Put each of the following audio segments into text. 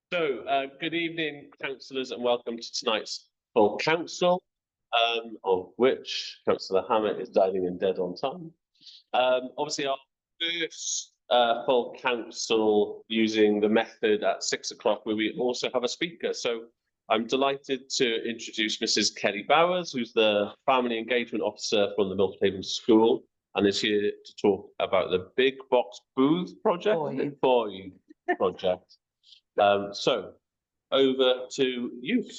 Good evening, councillors, and welcome to tonight's full council, of which Councillor Hammett is dialing in dead on time. Obviously, our first full council using the method at 6 o'clock, where we also have a speaker. So I'm delighted to introduce Mrs. Kelly Bowers, who's the Family Engagement Officer from the Milford Haven School, and is here to talk about the Big Box Booth project. Boy project. So over to you.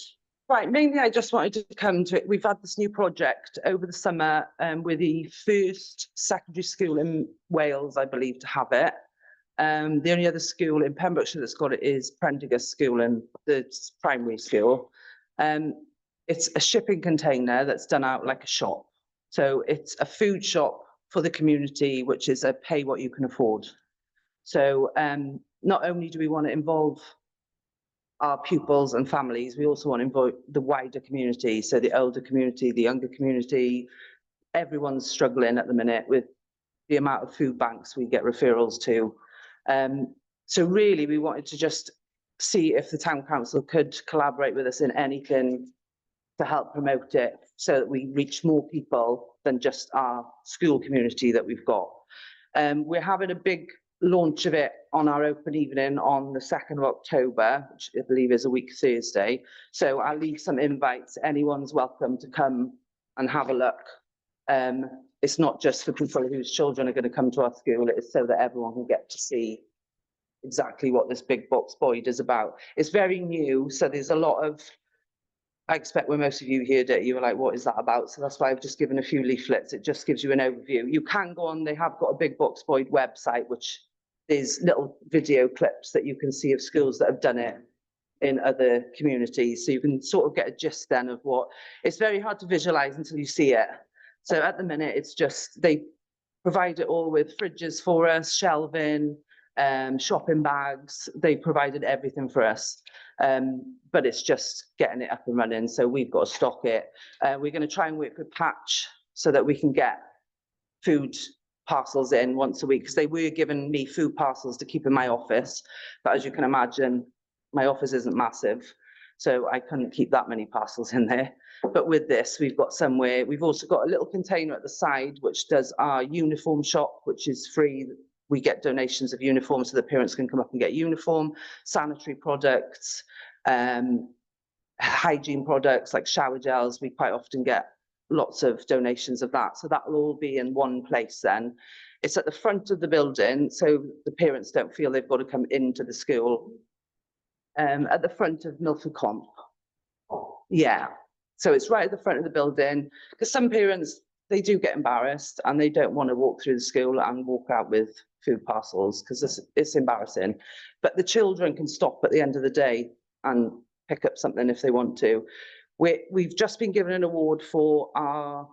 Right, mainly I just wanted to come to it. We've had this new project over the summer. We're the first secondary school in Wales, I believe, to have it. The only other school in Pembrokeshire that's got it is Prendergast School, and the primary school. It's a shipping container that's done out like a shop. So it's a food shop for the community, which is a pay what you can afford. So not only do we want to involve our pupils and families, we also want to involve the wider community. So the older community, the younger community, everyone's struggling at the minute with the amount of food banks we get referrals to. So really we wanted to just see if the town council could collaborate with us in anything to help promote it, so that we reach more people than just our school community that we've got. We're having a big launch of it on our open evening on the 2nd of October, which I believe is a week Thursday. So I'll leave some invites. Anyone's welcome to come and have a look. It's not just for people whose children are going to come to our school, it's so that everyone can get to see exactly what this Big Box Boyd is about. It's very new, so there's a lot of, I expect when most of you heard it, you were like, what is that about? So that's why I've just given a few leaflets. It just gives you an overview. You can go on, they have got a Big Box Boyd website, which is little video clips that you can see of schools that have done it in other communities. So you can sort of get a gist then of what, it's very hard to visualize until you see it. So at the minute, it's just, they provide it all with fridges for us, shelving, shopping bags. They provided everything for us. But it's just getting it up and running. So we've got to stock it. We're going to try and work with Patch so that we can get food parcels in once a week, because they were giving me food parcels to keep in my office. But as you can imagine, my office isn't massive, so I couldn't keep that many parcels in there. But with this, we've got somewhere. We've also got a little container at the side, which does our uniform shop, which is free. We get donations of uniforms so the parents can come up and get uniform, sanitary products, hygiene products like shower gels. We quite often get lots of donations of that. So that will all be in one place then. It's at the front of the building, so the parents don't feel they've got to come into the school. At the front of Milford Comp. Yeah, so it's right at the front of the building, because some parents, they do get embarrassed and they don't want to walk through the school and walk out with food parcels because it's embarrassing. But the children can stop at the end of the day and pick up something if they want to. We've just been given an award for our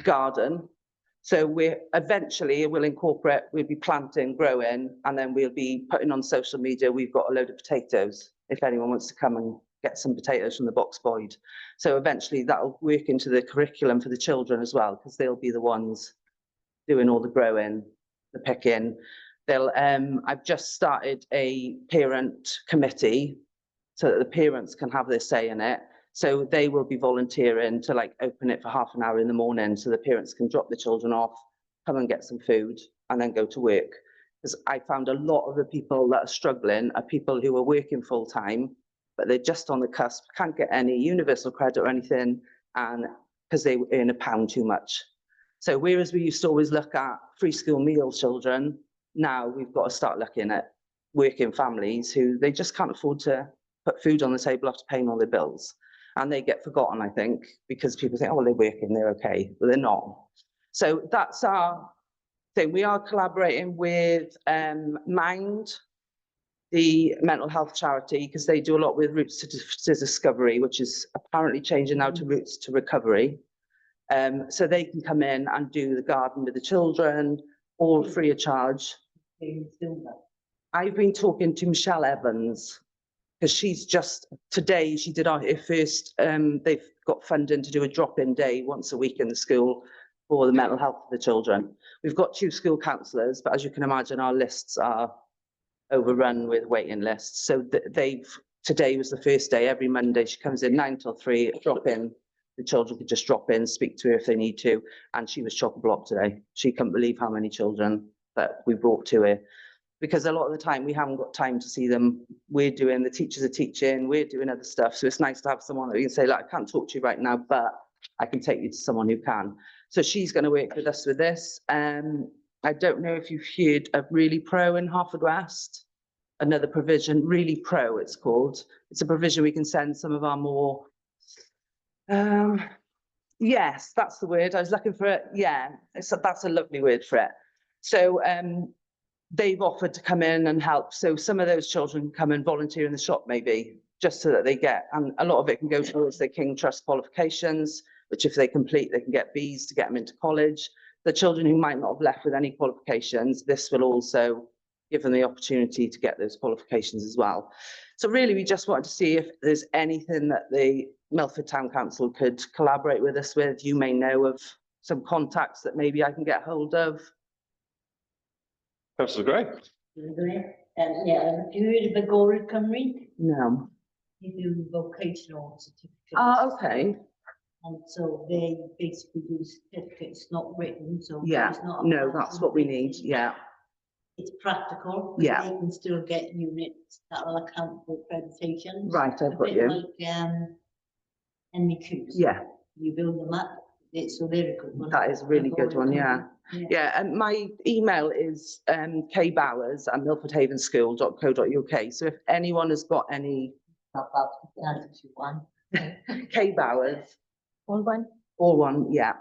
garden. So we'll incorporate, we'll be planting, growing, and then we'll be putting on social media. We've got a load of potatoes, if anyone wants to come and get some potatoes from the Box Boyd. So eventually that'll work into the curriculum for the children as well, because they'll be the ones doing all the growing, the picking. I've just started a parent committee so that the parents can have their say in it. So they will be volunteering to like open it for half an hour in the morning so the parents can drop the children off, come and get some food and then go to work. Because I found a lot of the people that are struggling are people who are working full time, but they're just on the cusp, can't get any universal credit or anything, and because they earn £1 too much. So whereas we used to always look at free school meal children, now we've got to start looking at working families who they just can't afford to put food on the table after paying all their bills. And they get forgotten, I think, because people think, oh, they're working, they're okay, but they're not. So that's our thing. We are collaborating with Mind, the mental health charity, because they do a lot with Routes to Discovery, which is apparently changing now to Routes to Recovery. So they can come in and do the garden with the children, all free of charge. I've been talking to Michelle Evans, because she's just, today she did her first, they've got funding to do a drop-in day once a week in the school for the mental health of the children. We've got 2 school counsellors, but as you can imagine, our lists are overrun with waiting lists. So today was the first day. Every Monday she comes in 9 till 3, drop in. The children could just drop in, speak to her if they need to. And she was chock-a-block today. She couldn't believe how many children that we brought to her. Because a lot of the time we haven't got time to see them. The teachers are teaching, we're doing other stuff. So it's nice to have someone that you can say, like, I can't talk to you right now, but I can take you to someone who can. So she's going to work with us with this. I don't know if you've heard of Really Pro in Haverfordwest. Another provision, Really Pro it's called. It's a provision we can send some of our more, yes, that's the word. I was looking for it. Yeah, that's a lovely word for it. So they've offered to come in and help. So some of those children come and volunteer in the shop maybe, just so that they get, and a lot of it can go towards their King Trust qualifications, which if they complete, they can get Bs to get them into college. The children who might not have left with any qualifications, this will also give them the opportunity to get those qualifications as well. So really, we just wanted to see if there's anything that the Milford Town Council could collaborate with us with. You may know of some contacts that maybe I can get hold of. Councillor Gray. Yeah, have you heard of Agora Cymru? No. You do vocational certificates. Oh, okay. And so they basically do certificates, not written, so. Yeah, it's not a no, manual that's what we need. thing. Yeah. It's practical. But Yeah. they can still get units that will account for accreditation. Right, I've got you. Like, NVQs. Yeah, You build them up, so they're a good one. that is a really good one. Yeah. Yeah. Yeah, and my email is kbowers@milfordhavenschool.co.uk. So if anyone has got any That's one. kbowers, All one? all one, yeah,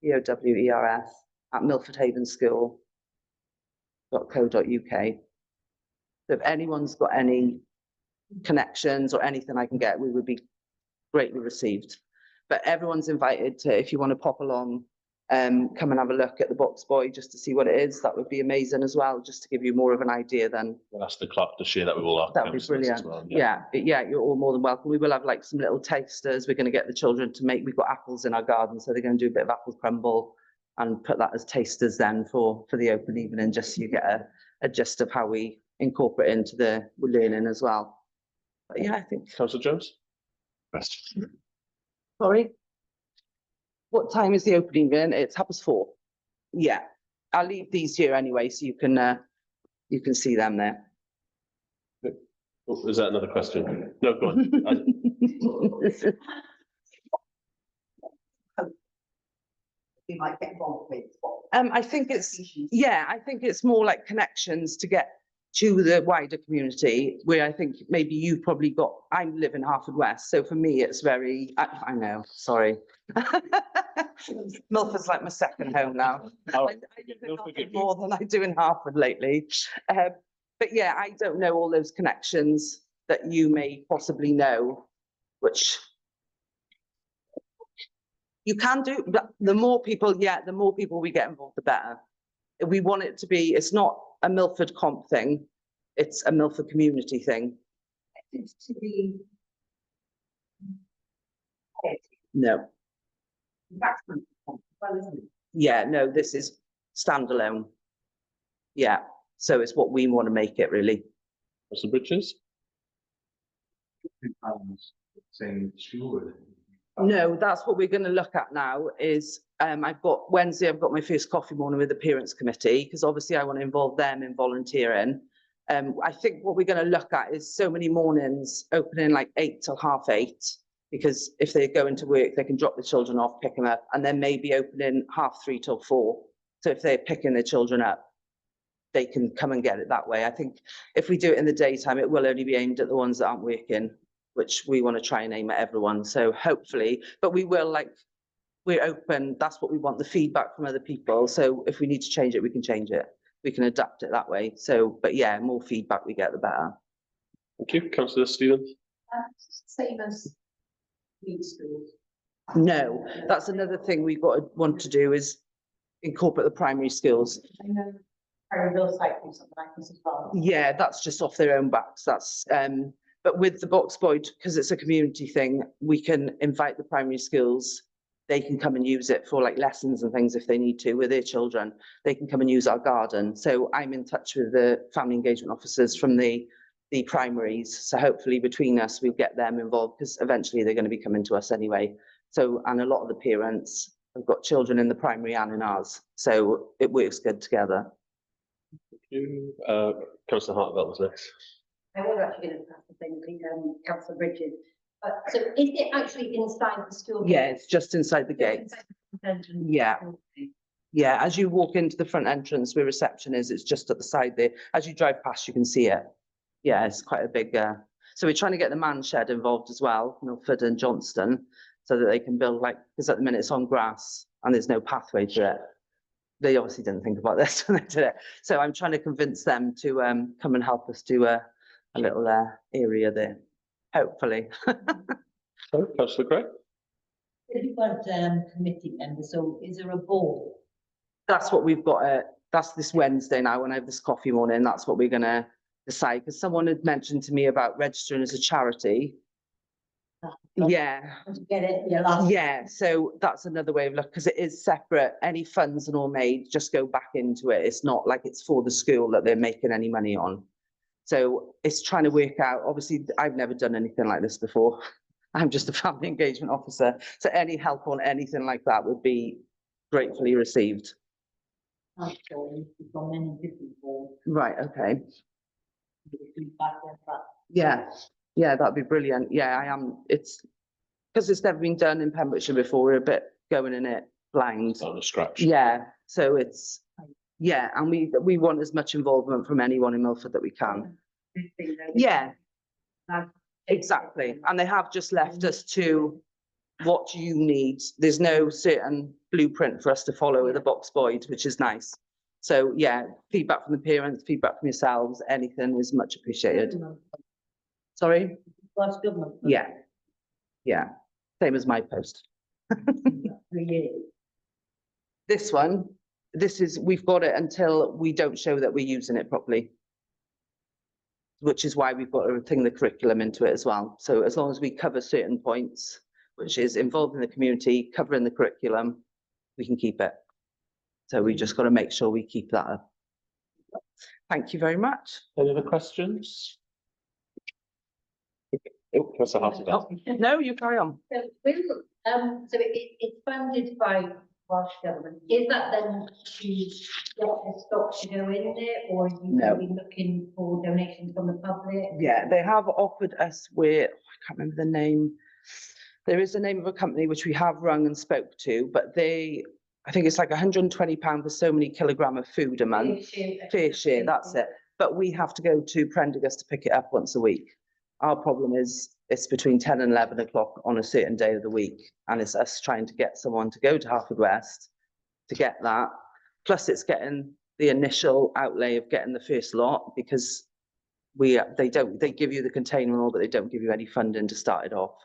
BOWERS @milfordhavenschool.co.uk. So if anyone's got any connections or anything I can get, we would be greatly received. But everyone's invited to, if you want to pop along, come and have a look at the Box Boy just to see what it is. That would be amazing as well, just to give you more of an idea then. We'll ask the clerk to share that with all our That would be councillors as brilliant. well. Yeah, you're all more than welcome. We will have like some little tasters. We're going to get the children to make, we've got apples in our garden, so they're going to do a bit of apple crumble and put that as tasters then for the open evening, just so you get a gist of how we incorporate into the learning as well. But yeah, I think. Councillor Jones? Question. Sorry? What time is the opening then? It's 4:30. Yeah, I'll leave these here anyway, so you can see them there. Oh, is that another question? No, go on. We might get involved with. I think it's more like connections to get to the wider community, where I think maybe you've probably got, I live in Haverfordwest, so for me it's very, I know, sorry. Milford's like my second home now. Oh, I live in Milford more than I do in Hartford lately. But yeah, I don't know all those connections that you may possibly know, which you can do, but the more people we get involved, the better. We want it to be, it's not a Milford comp thing, it's a Milford community thing. It's to be. No, Well, isn't it? yeah, no, this is standalone. Yeah, so it's what we want to make it really. Councillor Bridges? Saying school. No, that's what we're going to look at now is, Wednesday, I've got my first coffee morning with the parents committee, because obviously I want to involve them in volunteering. I think what we're going to look at is so many mornings opening like 8 till 8:30, because if they go into work, they can drop the children off, pick them up, and then maybe opening 3:30 till 4. So if they're picking their children up, they can come and get it that way. I think if we do it in the daytime, it will only be aimed at the ones that aren't working, which we want to try and aim at everyone. So hopefully, but we will, we're open. That's what we want, the feedback from other people. So if we need to change it, we can change it. We can adapt it that way. So, but yeah, more feedback we get, the better. Thank you. Councillor Stevens? Same as needs schools. No, that's another thing we've got to want to do is incorporate the primary skills. I know Perryville site do something like this as well. Yeah, that's just off their own backs. That's, but with the Box Boy, because it's a community thing, we can invite the primary schools they can come and use it for like lessons and things if they need to with their children. They can come and use our garden. So I'm in touch with the family engagement officers from the primaries. So hopefully between us, we'll get them involved because eventually they're going to be coming to us anyway. So, and a lot of the parents have got children in the primary and in ours. So it works good together. Thank you. Councillor Hartwell was next. I was actually going to pass the thing to Councillor Bridges. So is it actually inside the school? Yeah, it's just inside the gate. Yeah. Yeah, as you walk into the front entrance where reception is, it's just at the side there. As you drive past, you can see it. Yeah, it's quite a big, so we're trying to get the man shed involved as well, Milford and Johnston, so that they can build like, because at the minute it's on grass and there's no pathway to it. They obviously didn't think about this when they did it. So I'm trying to convince them to come and help us do a little area there, hopefully. So, Councillor Gray. If you've got committee members, so is there a board? That's what we've got. That's this Wednesday now when I have this coffee morning. That's what we're going to decide. Because someone had mentioned to me about registering as a charity. Yeah. Get it, yeah, last. Yeah. So that's another way of looking because it is separate. Any funds and all made just go back into it. It's not like it's for the school that they're making any money on. So it's trying to work out. Obviously, I've never done anything like this before. I'm just a family engagement officer. So any help on anything like that would be gratefully received. I'm sure you've got many different boards. Right, okay. Feedback on that. Yeah, yeah, that'd be brilliant. Yeah, I am. It's because it's never been done in Pembrokeshire before. We're a bit going in it blind. On a scratch. Yeah, so it's, yeah, and we want as much involvement from anyone in Milford that we can. Yeah, exactly. And they have just left us to what you need. There's no certain blueprint for us to follow with a box void, which is nice. So yeah, feedback from the parents, feedback from yourselves, anything is much appreciated. Sorry? Last government. Yeah. Yeah. Same as my post. 3 years. This one, we've got it until we don't show that we're using it properly. Which is why we've got to bring the curriculum into it as well. So as long as we cover certain points, which is involving the community, covering the curriculum, we can keep it. So we just got to make sure we keep that up. Thank you very much. Any other questions? Oh, Councillor Hartwell. No, you carry on. So it's funded by Welsh Government. Is that then to get the stock to go in there, or are you No. going to be looking for donations from the public? Yeah, they have offered us with, I can't remember the name. There is a name of a company which we have rung and spoke to, but I think it's like £120 for so many kilogram of food a month. Fair share, that's it. But we have to go to Prendergast to pick it up once a week. Our problem is it's between 10 and 11 o'clock on a certain day of the week. And it's us trying to get someone to go to Haverfordwest to get that. Plus it's getting the initial outlay of getting the first lot because they give you the container and all, but they don't give you any funding to start it off.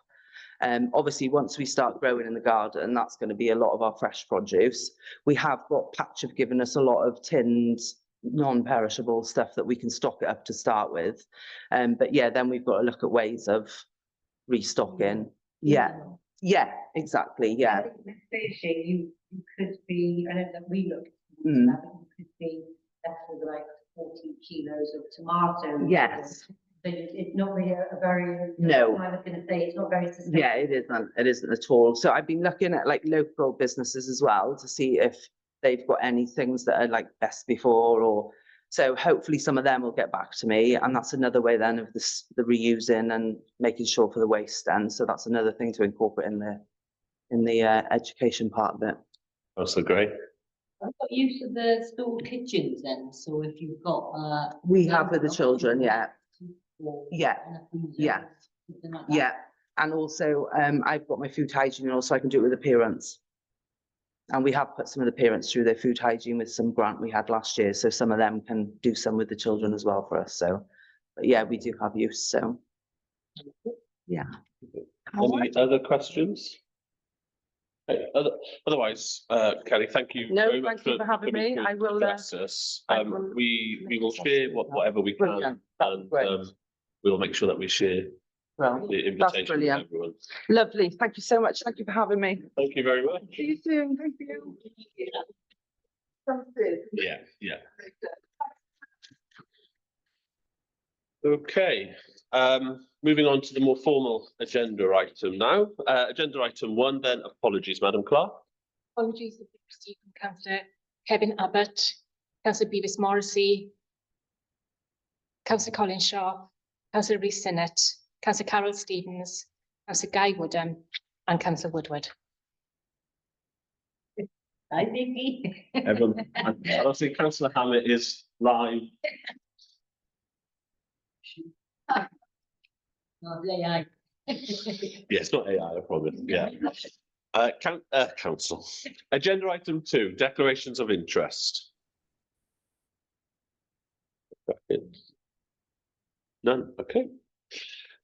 Obviously, once we start growing in the garden, that's going to be a lot of our fresh produce. We have got Patch have given us a lot of tinned, non-perishable stuff that we can stock it up to start with. But yeah, then we've got to look at ways of restocking. Yeah, yeah, exactly. Yeah. I think with fishing, you could be, I know that we looked, Mm. you could be left with like 40 kilos of tomatoes. Yes. But it's not really a very. No. I was going to say, it's not very sustainable. Yeah, it isn't. It isn't at all. So I've been looking at like local businesses as well to see if they've got any things that are like best before, or so hopefully some of them will get back to me. And that's another way then of the reusing and making sure for the waste. And so that's another thing to incorporate in the education part of it. Councillor Gray. I've got use of the school kitchens then, so if you've got We have with the children, yeah. Yeah, yeah, yeah. And also, I've got my food hygiene also, I can do it with the parents. And we have put some of the parents through their food hygiene with some grant we had last year. So some of them can do some with the children as well for us. So, but yeah, we do have use, so. Yeah. Any other questions? Okay, otherwise, Kelly, thank you No, very much thank you for having coming me. to I will, address us. I will We will share whatever we can, Brilliant. That's and great. we'll make sure that we share Well, the invitation to brilliant. everyone. Lovely. Thank you so much. Thank you for having me. Thank you very much. See you soon. Thank you. Sounds good. Yeah, yeah. Okay, moving on to the more formal agenda item now. Agenda item 1 then, apologies, Madam Clerk. Apologies have been received from Councillor Kevin Abbott, Councillor Beavis Morrissey, Councillor Colin Shaw, Councillor Rhys Sinnott, Councillor Carol Stevens, Councillor Guy Woodham and Councillor Woodward. I think. Everyone, I see Councillor Hammett is live. No, they are. Yeah, it's not AI, I promise. Yeah. Council. Agenda item 2, declarations of interest. None. Okay.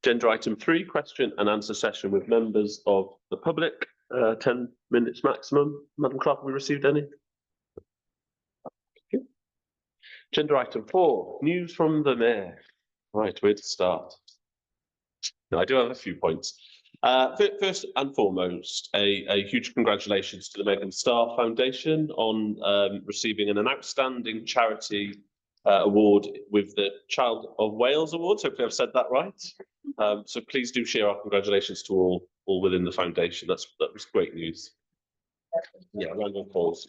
Agenda item 3, question and answer session with members of the public. 10 minutes maximum. Madam Clerk, have we received any? Okay. Agenda item 4, news from the Mayor. Right, where to start? No, I do have a few points. First and foremost, a huge congratulations to the Megan Starr Foundation on receiving an outstanding charity award with the Child of Wales Awards. Hopefully I've said that right. So please do share our congratulations to all within the foundation. That was great news. Yeah, round of applause.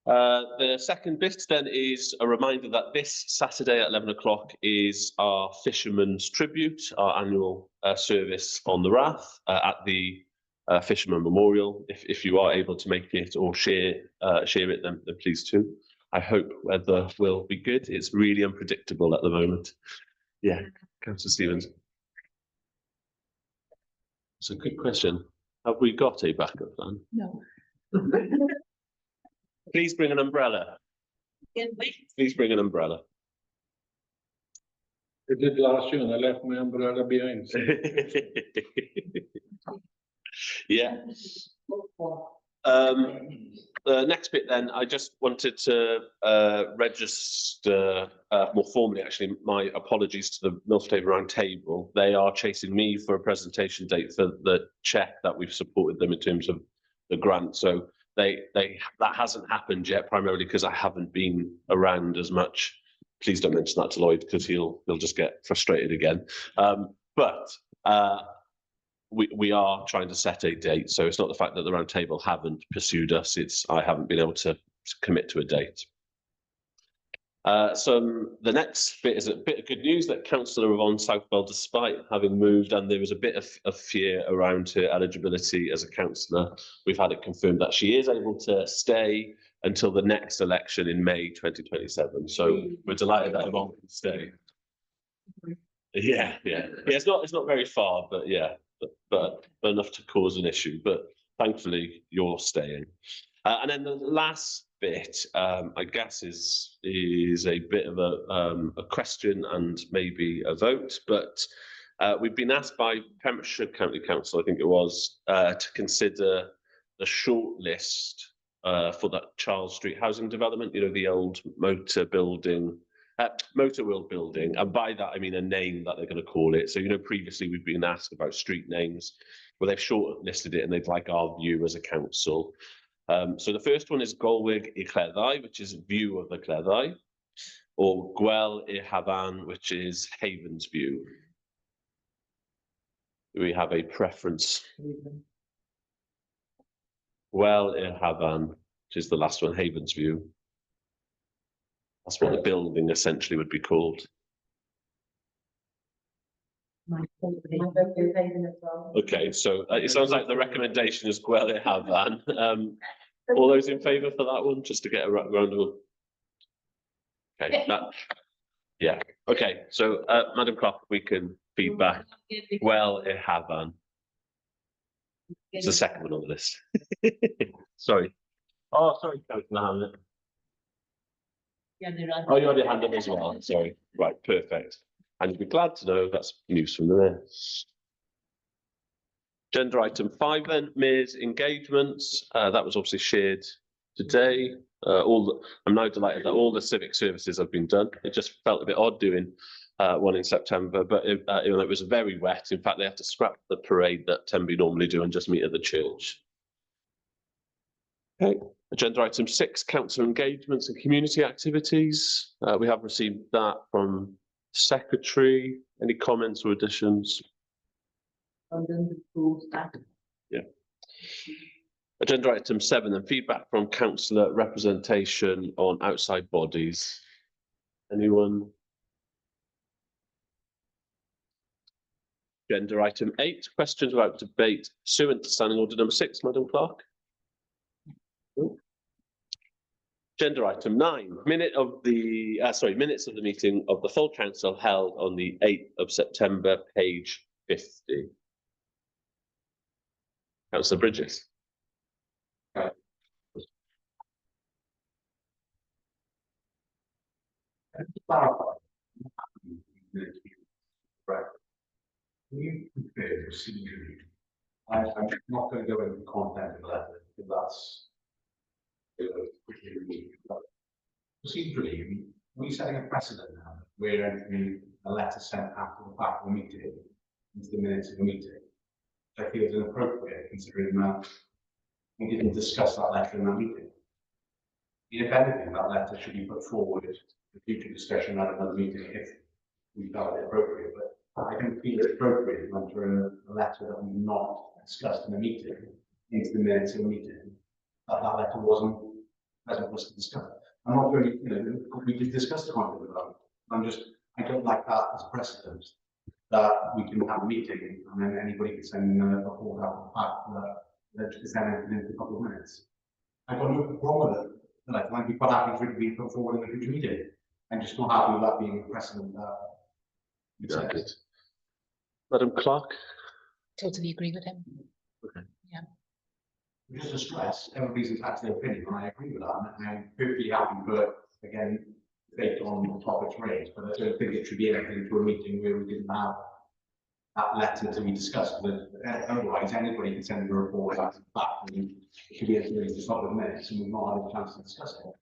The second bit then is a reminder that this Saturday at 11 o'clock is our Fisherman's Tribute, our annual service on the Rath at the Fisherman Memorial. If you are able to make it or share it, then please do. I hope weather will be good. It's really unpredictable at the moment. Yeah, Councillor Stevens. It's a good question. Have we got a backup plan? No. Please bring an umbrella. Please bring an umbrella. I did last year and I left my umbrella behind. So Yeah. The next bit then, I just wanted to register more formally, actually, my apologies to the Milford Round Table. They are chasing me for a presentation date for the check that we've supported them in terms of the grant. So that hasn't happened yet, primarily because I haven't been around as much. Please don't mention that to Lloyd because he'll just get frustrated again. But we are trying to set a date, so it's not the fact that the Round Table haven't pursued us, it's I haven't been able to commit to a date. The next bit is a bit of good news that Councillor Yvonne Southwell, despite having moved, and there was a bit of fear around her eligibility as a councillor, we've had it confirmed that she is able to stay until the next election in May 2027. So we're delighted that Yvonne can stay. Yeah. It's not very far, but yeah. But enough to cause an issue, but thankfully you're staying. And then the last bit, I guess, is a bit of a question and maybe a vote, but we've been asked by Pembrokeshire County Council, I think it was, to consider the shortlist for that Charles Street housing development, you know, the old motor building. Motor World building, and by that I mean a name that they're going to call it. So, you know, previously we've been asked about street names, well, they've shortlisted it and they'd like our view as a council. So the first one is Golwig y Cleddau, which is view of the Cleddau, or Gwel y Havan, which is Haven's view. Do we have a preference? Gwel y Havan, which is the last one, Haven's view. That's what the building essentially would be called. Okay, so it sounds like the recommendation is Gwel y Havan. All those in favour for that one, just to get a round of. Okay, yeah. Okay, so Madam Clerk, we can feedback. Gwel y Havan. It's the second one on the list. Sorry. Oh, sorry, Councillor Hamlet. Oh, you already handed as well. Sorry. Right, perfect. And you'll be glad to know that's news from the Mayor. Agenda item 5 then, Mayor's engagements. That was obviously shared today. I'm now delighted that all the civic services have been done. It just felt a bit odd doing one in September, but it was very wet. In fact, they had to scrap the parade that Tenby normally do and just meet at the church. Okay, agenda item 6, council engagements and community activities. We have received that from secretary. Any comments or additions? Yeah. Agenda item 7, and feedback from councillor representation on outside bodies. Anyone? Agenda item 8, questions about debate pursuant to standing order number 6, Madam Clerk. Agenda item 9, minutes of the meeting of the full council held on the 8th of September, page 50. Councillor Bridges. Right. Can you compare procedurally? I'm not going to go into the content of the letter because that's pretty unique. But procedurally, are we setting a precedent now where entering a letter sent after the fact of the meeting into the minutes of the meeting? Which I feel is inappropriate considering that we didn't discuss that letter in that meeting. If anything, that letter should be put forward for future discussion at another meeting if we felt it appropriate. But I don't feel it's appropriate to enter a letter that we've not discussed in a meeting into the minutes of a meeting. That letter wasn't present for us to discuss. I'm not really, we did discuss the content of it. I don't like that as a precedent that we can have a meeting and then anybody can send a report out of the fact that is then entered into a couple of minutes. I've got no problem with it. Like, I'd be quite happy for it to be put forward in the future meeting. I'm just not happy with that being a precedent. Madam Clerk. Totally agree with him. Okay. Yeah. Just to stress, everybody's entitled to their opinion, and I agree with that. And I'm perfectly happy for, again, debate on the topics raised, but I don't think it should be anything to a meeting where we didn't have that letter to be discussed. But otherwise, anybody can send a report back and it should be anything to stop the minutes, and we've not had a chance to discuss it.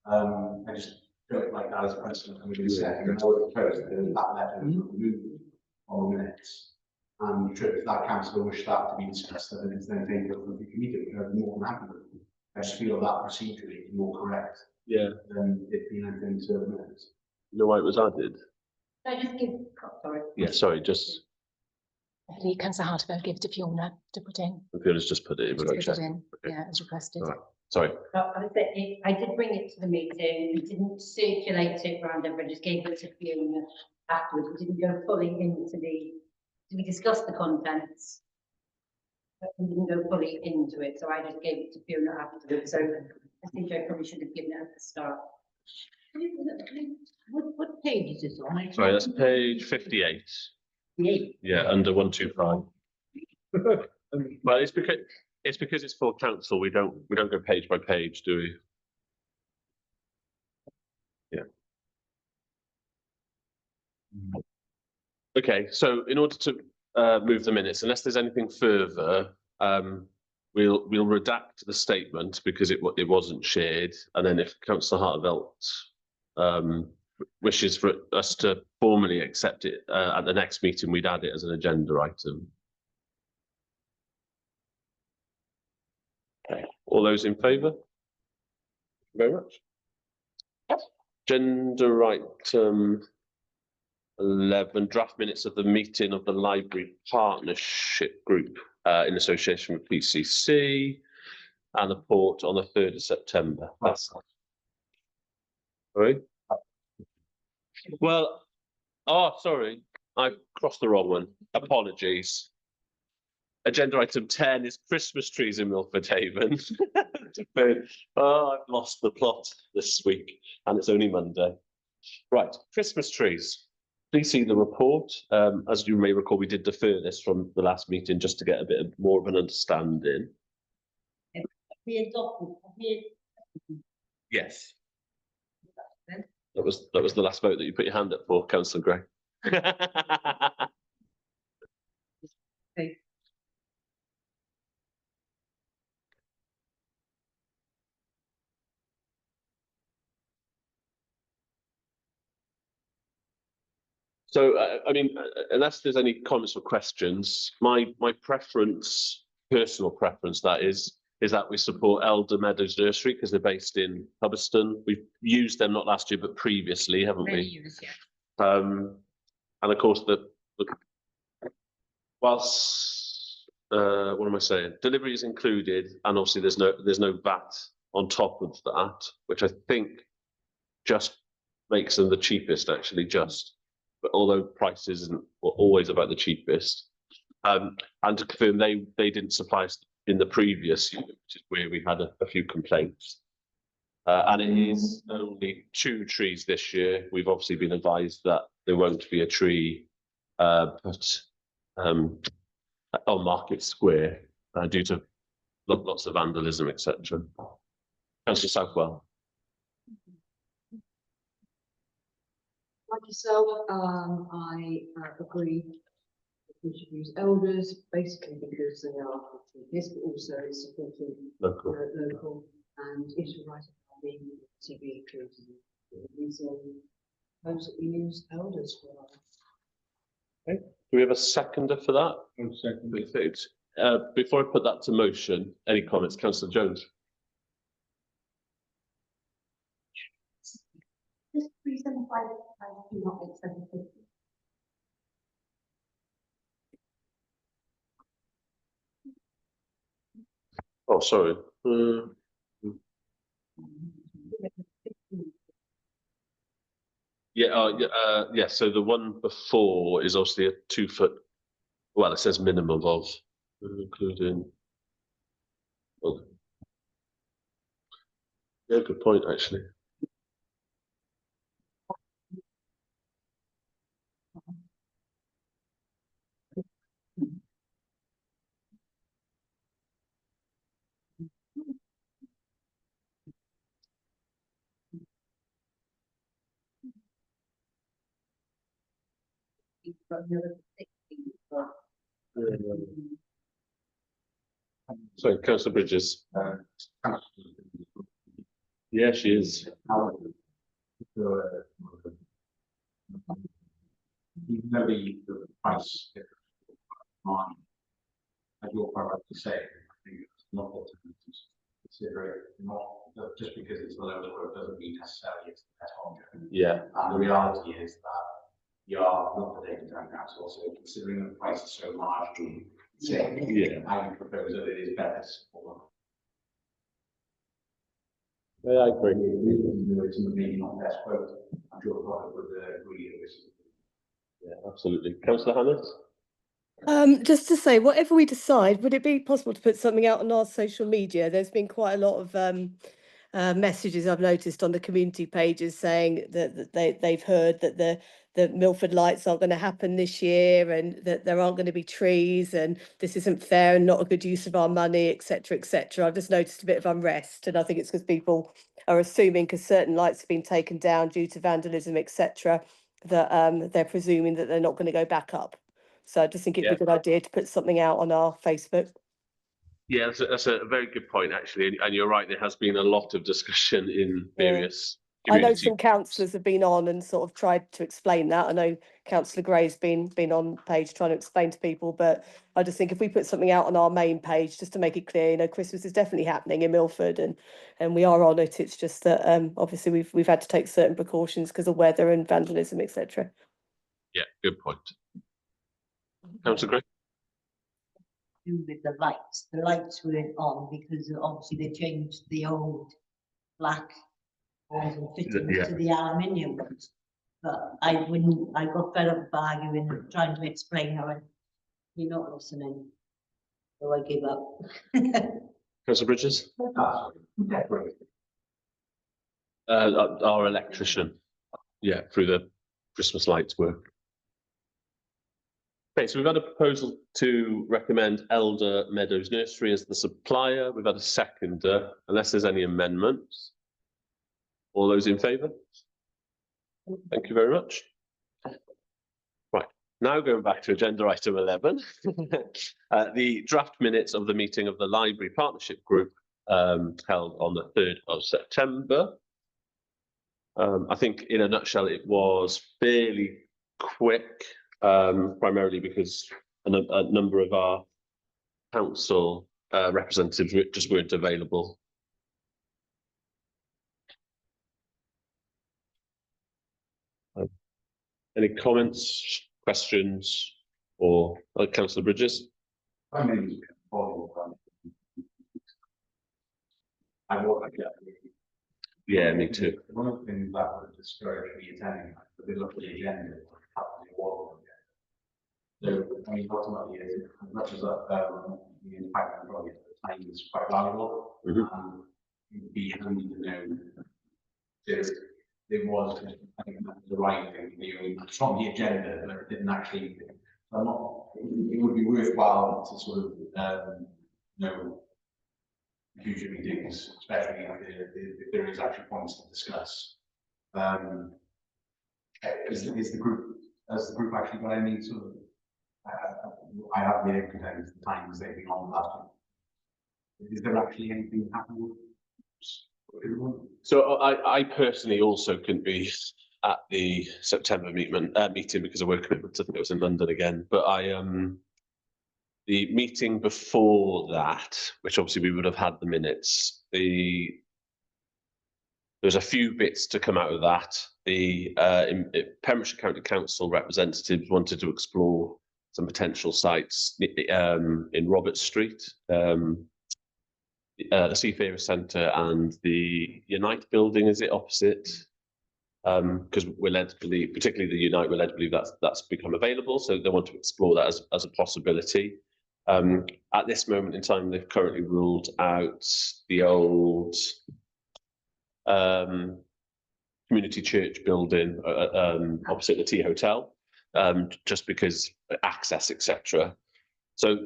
I just don't like that as a precedent, and we can set, and I would propose that that letter is removed on the minutes. And if that councillor wished that to be discussed, then it's then taken up with the committee, which I'd be more than happy with. I just feel that procedurally is more correct. Yeah. Than it being entered into the minutes. You know why it was added? I just give, sorry. Yeah, sorry, just. I think Councillor Hartwell give it to Fiona to put in. Fiona's just put it in. Just put Okay. it in, yeah, as requested. All right. Sorry. I did bring it to the meeting, we didn't circulate it around everyone, just gave it to Fiona afterwards, we didn't go fully into we discussed the contents. But we didn't go fully into it, so I just gave it to Fiona afterwards, so I think I probably should have given it at the start. What page is this on? Sorry, that's page 58. Yeah, under 125. Well, it's because it's for council. We don't go page by page, do we? Yeah. Okay, so in order to move the minutes, unless there's anything further, we'll redact the statement because it wasn't shared, and then if Councillor Hartwell wishes for us to formally accept it at the next meeting, we'd add it as an agenda item. Okay, all those in favour? Very much. Agenda item 11, draft minutes of the meeting of the Library Partnership Group in association with PCC and the port on the 3rd of September. That's sorry. Well, sorry, I crossed the wrong one. Apologies. Agenda item 10 is Christmas trees in Milford Haven. I've lost the plot this week and it's only Monday. Right, Christmas trees. Please see the report. As you may recall, we did defer this from the last meeting just to get a bit more of an understanding. Yes. That was the last vote that you put your hand up for, Councillor Gray. So, I mean, unless there's any comments or questions, my preference, personal preference, that is that we support Elder Meadows Nursery because they're based in Hubberston. We've used them not last year, but previously, haven't Many we? years, yeah. And of course, whilst what am I saying? Delivery is included, and obviously there's no VAT on top of that, which I think just makes them the cheapest, actually. But although price isn't always about the cheapest, and to confirm, they didn't supply us in the previous year, which is where we had a few complaints. And it is only 2 trees this year. We've obviously been advised that there won't be a tree put on Market Square due to lots of vandalism, etc. Councillor Southwell. Like yourself, I agree that we should use elders, basically because they are this, but also supporting local, and it's right about being to be included. So, those that we use elders for. Okay. Do we have a seconder for that? One second. Perfect. Before I put that to motion, any comments, Councillor Jones? Just 375, do not make 750. Oh, sorry. Yeah. So the one before is obviously a 2 foot. Well, it says minimum of, including. Well, yeah, good point, actually. Sorry, Councillor Bridges. Yeah, she is. Even though the price mine, as you're quite right to say, I think it's not what to consider it, not just because it's the lowest quote doesn't mean necessarily it's the best option. Yeah. And the reality is that you are not the data town council, so considering the price is so large, Yeah. I would propose that it is better to support. Yeah, I agree. It's maybe not best quote. I'm sure the public would agree with this. Yeah, absolutely. Councillor Hannes? Just to say, whatever we decide, would it be possible to put something out on our social media? There's been quite a lot of messages I've noticed on the community pages saying that they've heard that the Milford lights aren't going to happen this year, and that there aren't going to be trees, and this isn't fair and not a good use of our money, etc., etc. I've just noticed a bit of unrest, and I think it's because people are assuming, because certain lights have been taken down due to vandalism, etc., that they're presuming that they're not going to go back up. So I just think it'd be a good idea to put something out on our Facebook. Yeah, that's a very good point, actually. And you're right, there has been a lot of discussion in various I know community. some councillors have been on and sort of tried to explain that. I know Councillor Gray's been on page trying to explain to people, but I just think if we put something out on our main page just to make it clear, Christmas is definitely happening in Milford, and we are on it. It's just that obviously we've had to take certain precautions because of weather and vandalism, etc. Yeah, good point. Councillor Gray? With the lights weren't on because obviously they changed the old black and fittings to the aluminium ones. But I got fed up arguing and trying to explain how you're not listening. So I gave up. Councillor Bridges? Our electrician. Yeah, through the Christmas lights work. Okay, so we've had a proposal to recommend Elder Meadows Nursery as the supplier. We've had a seconder, unless there's any amendments. All those in favour? Thank you very much. Right, now going back to agenda item 11, the draft minutes of the meeting of the Library Partnership Group held on the 3rd of September. I think in a nutshell, it was fairly quick, primarily because a number of our council representatives just weren't available. Any comments, questions, or Councillor Bridges? I mean, I will, Yeah, me too. one of the things that would discourage me attending, but they look at the agenda, happening was so, I mean, ultimately, as much as the impact on probably the time is quite valuable, it'd be handy to know there was, I think, the right thing, it's on the agenda, but it didn't actually. I'm not, it would be worthwhile to sort of, future meetings, especially if there is actually points to discuss. Is the group, has the group actually got any sort of, I have been able to tell the times they've been on last week. Is there actually anything happening? So I personally also couldn't be at the September meeting because of work commitments. I think it was in London again, but the meeting before that, which obviously we would have had the minutes, there's a few bits to come out of that. The Pembrokeshire County Council representatives wanted to explore some potential sites in Robert Street, the Seafarer Centre and the Unite building, is it opposite? Because we're led to believe, particularly the Unite, we're led to believe that's become available, so they want to explore that as a possibility. At this moment in time, they've currently ruled out the old community church building opposite the Tea Hotel, just because access, etc. So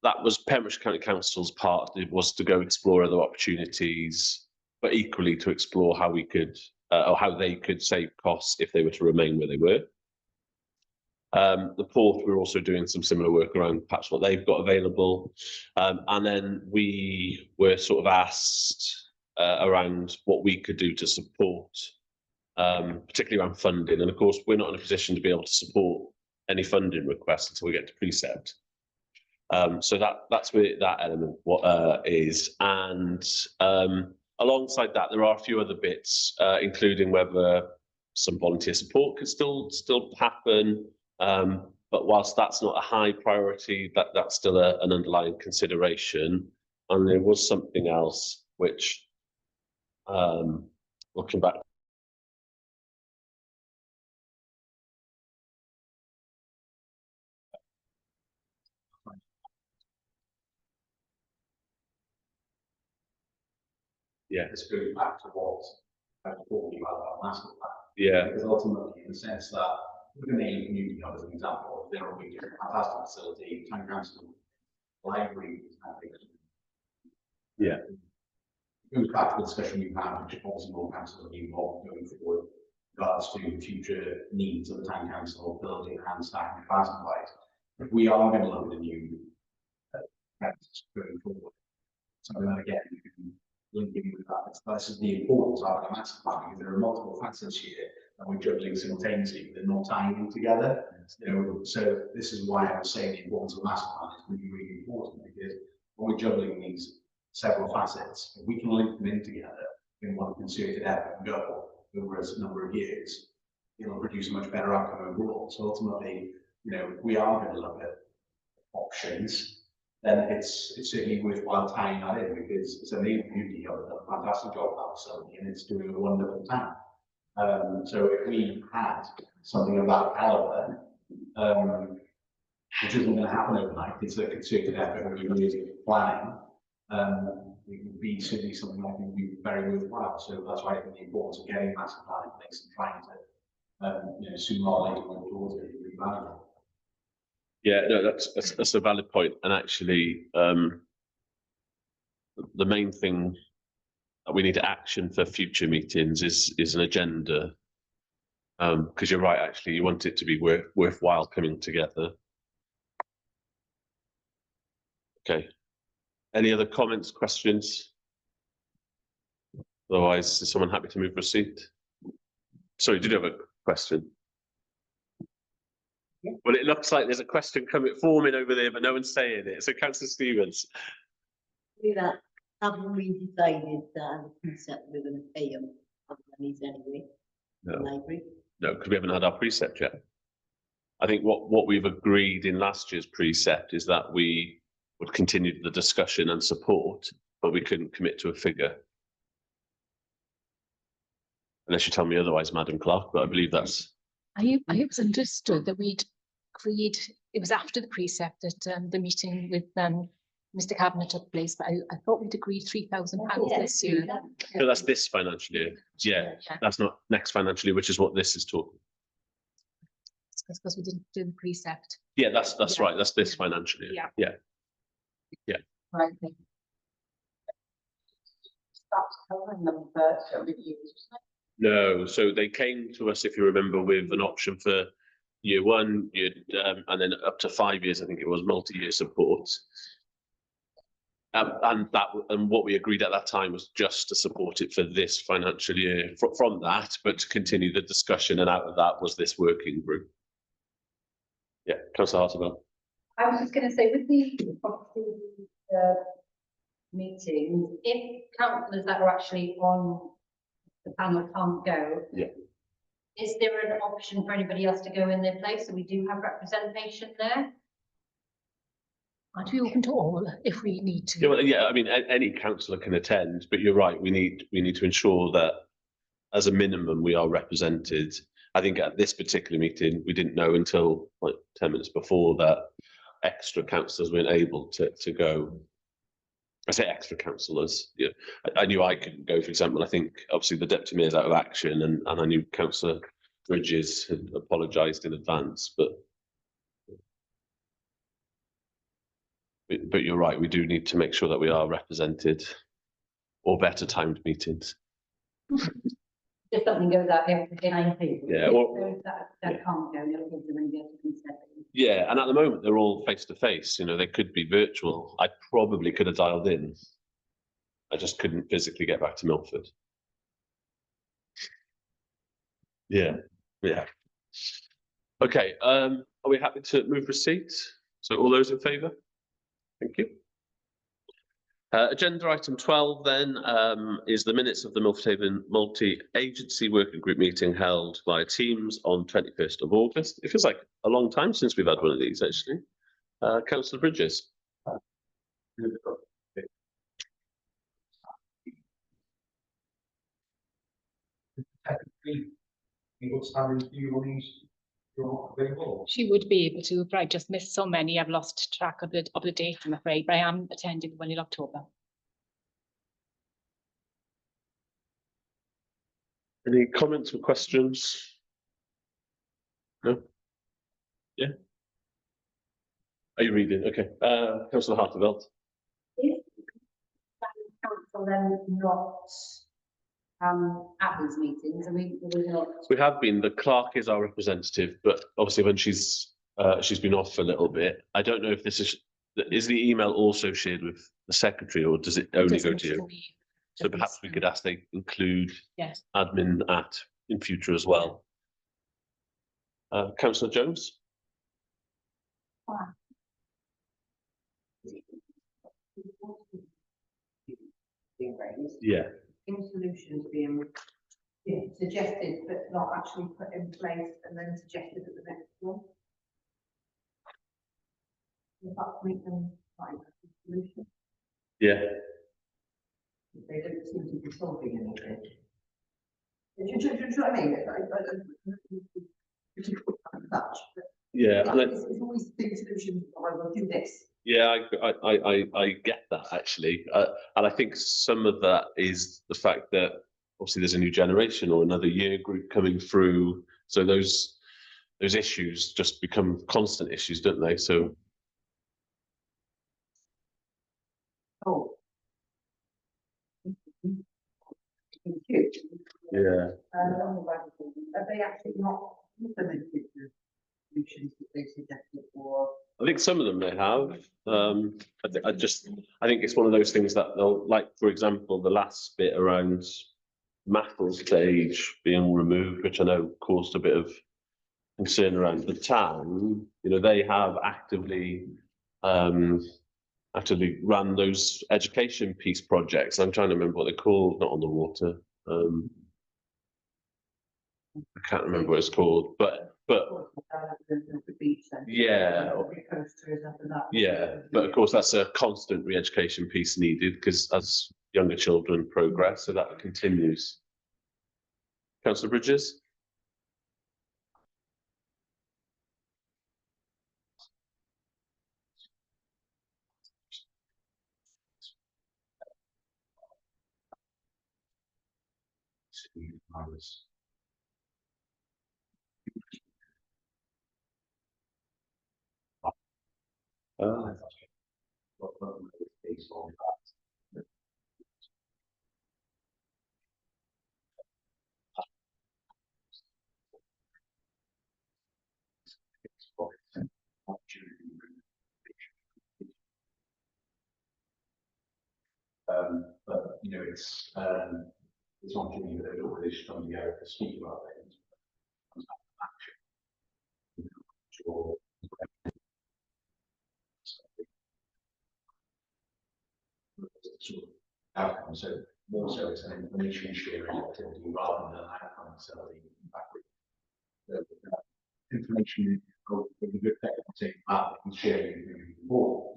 that was Pembrokeshire County Council's part. It was to go explore other opportunities, but equally to explore how we could, or how they could save costs if they were to remain where they were. The Port, we're also doing some similar work around perhaps what they've got available. And then we were sort of asked around what we could do to support, particularly around funding. And of course, we're not in a position to be able to support any funding requests until we get to precept. So that's where that element is. And alongside that, there are a few other bits, including whether some volunteer support could still happen. But whilst that's not a high priority, that's still an underlying consideration. And there was something else which, looking back. Yeah, This goes back to what I was talking about master plan. Yeah. Because ultimately, in the sense that with an alien community hub as an example, there will be a fantastic facility, town council, library, Yeah. It goes back to the discussion we've had, which obviously more council will be involved going forward, regards to future needs of the town council, building and staff capacity wise. If we are going to look at a new practice going forward, something that again you can link in with that. This is the importance of a master plan, because there are multiple facets here and we're juggling simultaneously, they're not tying in together. So this is why I was saying the importance of a master plan is really, really important, because when we're juggling these several facets, if we can link them in together in one concerted effort and go over a number of years, it'll produce a much better outcome overall. So ultimately, if we are going to look at options, then it's certainly worthwhile tying that in, because it's a main community of a fantastic job at facility and it's doing a wonderful time. So if we had something of that caliber, which isn't going to happen overnight, it's a concerted effort of years of planning, it would be certainly something I think would be very worthwhile. So that's why I think the importance of getting master plan in place and trying to, sooner or later move towards it would be valuable. Yeah, no, that's a valid point. And actually, the main thing that we need to action for future meetings is an agenda. Because you're right, actually, you want it to be worthwhile coming together. Okay. Any other comments, questions? Otherwise, is someone happy to move receipt? Sorry, did you have a question? Well, it looks like there's a question forming over there, but no one's saying it. So Councillor Stevens. Do that. Haven't we decided that precept we're going to pay them monies anyway? The No. library. No, because we haven't had our precept yet. I think what we've agreed in last year's precept is that we would continue the discussion and support, but we couldn't commit to a figure. Unless you tell me otherwise, Madam Clerk, but I believe that's. I was understood that we'd agreed, it was after the precept that the meeting with Mr Cabinet took place, but I thought we'd agreed £3,000 this year. No, that's this financial year. Yeah, that's not next financial year, which is what this is talking. It's because we didn't do the precept. Yeah, that's right. That's this financial year. Yeah. Right. That's covering them for reviews. No, so they came to us, if you remember, with an option for year one, and then up to 5 years, I think it was multi-year support. And what we agreed at that time was just to support it for this financial year from that, but to continue the discussion, and out of that was this working group. Yeah, Councillor Hartwell. I was just going to say, with the meetings, if councillors that are actually on the panel can't go, is there an option for anybody else to go in their place? So we do have representation there. I'd be open to all if we need to. Yeah, well, yeah, I mean, any councillor can attend, but you're right. We need to ensure that, as a minimum, we are represented. I think at this particular meeting, we didn't know until like 10 minutes before that extra councillors weren't able to go. I say extra councillors. Yeah, I knew I couldn't go. For example, I think obviously the deputy mayor's out of action, and I knew Councillor Bridges had apologised in advance, but you're right. We do need to make sure that we are represented, or better timed meetings. If something goes out here for 9 people. Yeah, those that can't go, they'll give them and be able to consent. Yeah, and at the moment they're all face to face. You know, they could be virtual. I probably could have dialed in. I just couldn't physically get back to Milford. Yeah. Okay. Are we happy to move receipt? So all those in favour? Thank you. Agenda item 12 then is the minutes of the Milford Haven multi-agency working group meeting held via Teams on 21st of August. It feels like a long time since we've had one of these, actually. Councillor Bridges. She would be able to, but I just missed so many. I've lost track of the date, I'm afraid, but I am attending the one in October. Any comments or questions? No? Yeah? Are you reading? Okay. Councillor Harteveld. Is council then not at these meetings? Are we not? We have been. The clerk is our representative, but obviously when she's been off a little bit, I don't know if this is the email also shared with the secretary, or does it only go to you? So perhaps we could ask they include admin in future as well. Councillor Jones. Yeah. Solutions being suggested but not actually put in place, and then suggested at the next one. If that make them find a solution. Yeah. They don't seem to be solving anything. Do you know what I mean? Yeah, it's always big solutions. I will do this. Yeah, I get that actually, and I think some of that is the fact that obviously there's a new generation or another year group coming through, so those issues just become constant issues, don't they? So. Oh. Yeah. Are they actually not implemented the solutions that they suggested, or? I think some of them they have. I think it's one of those things that they'll, like, for example, the last bit around Mathil stage being removed, which I know caused a bit of concern around the town, you know, they have actively run those education piece projects. I'm trying to remember what they're called, not on the water. I can't remember what it's called, but yeah, yeah, but of course that's a constant re-education piece needed because as younger children progress, so that continues. Councillor Bridges? But you know, it's not giving you the organization from the area to speak about things. Sort of outcome. So more so it's an information sharing activity rather than an outcome selling backward. Information with a good technical team and sharing more.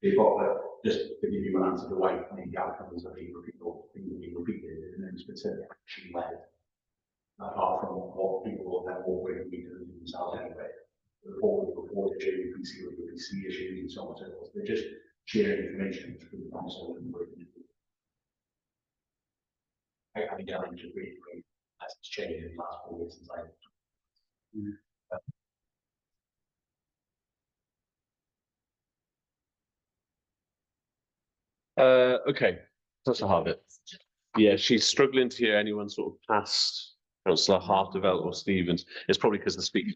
They've got just to give you an answer the way the outcomes are being repeated or things are being repeated and then specific action led. Apart from what people then already need to do themselves anyway. Report issue, PC issues and so on and so forth. They're just sharing information through the console and I think I should really as it's changed in the last 4 weeks since I Okay, that's a habit. Yeah, she's struggling to hear anyone sort of past Councillor Hartevelt or Stevens. It's probably because the speaker.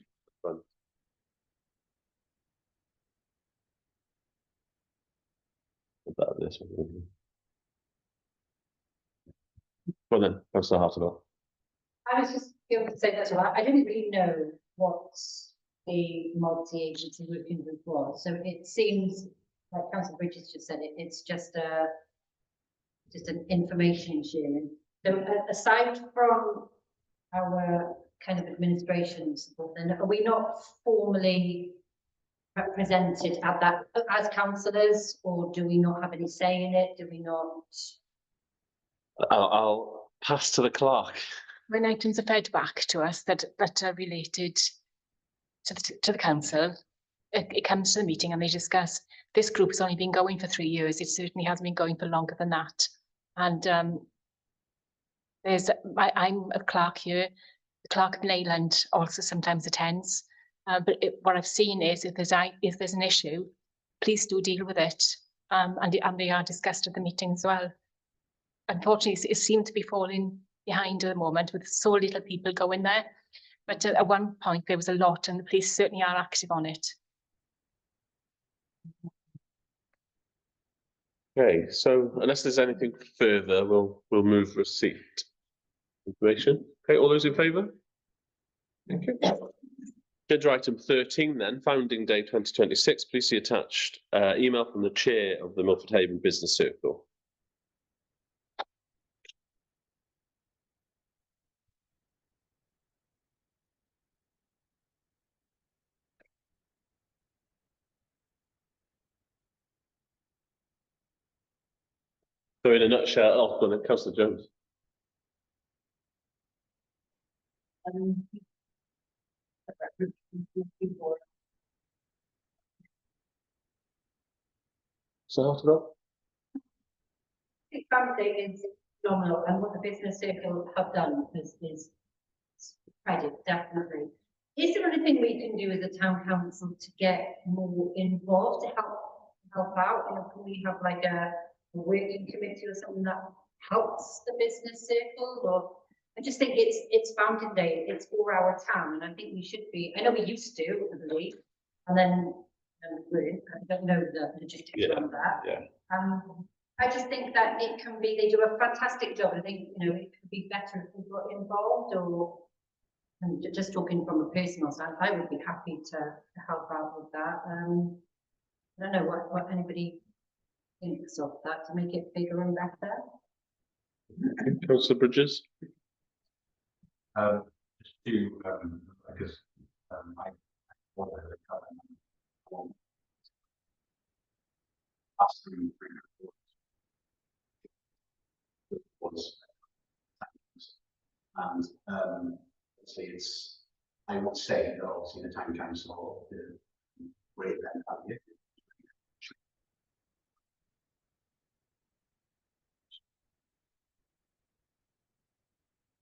About this one. Well then, Councillor Hartevelt. I was just going to say that I didn't really know what the multi-agency working group was, so it seems like Councillor Bridges just said it. It's just an information sharing. So aside from our kind of administration support, then are we not formally represented at that as councillors, or do we not have any say in it? Do we not? I'll pass to the clerk. When items are fed back to us that are related to the council, it comes to the meeting and they discuss. This group has only been going for 3 years. It certainly hasn't been going for longer than that. And I'm a clerk here. The clerk of Leyland also sometimes attends. But what I've seen is if there's an issue, please do deal with it. And they are discussed at the meeting as well. Unfortunately, it seemed to be falling behind at the moment with so little people going there. But at one point there was a lot, and the police certainly are active on it. Okay, so unless there's anything further, we'll move receipt information. Okay, all those in favour? Thank you. Agenda item 13 then, founding day 2026. Please see attached email from the chair of the Milford Haven Business Circle. So in a nutshell, oh, go on, Councillor Jones. So Founding is phenomenal, and what the business circle have done is credit, definitely. Is there anything we can do as a town council to get more involved to help out? You know, can we have like a working committee or something that helps the business circle? Or I just think it's Fountain Day, it's for our town, and I think we should be. I know we used to, I believe, and then I don't know the logistics around that. Yeah. I just think that it can be. They do a fantastic job. I think it could be better if we got involved, or And just talking from a personal side, I would be happy to help out with that. I don't know what anybody thinks of that to make it bigger and better. Councillor Bridges? Just to, because, I want to ask you was, and, obviously it's, I would say that obviously the town council, the great event that year.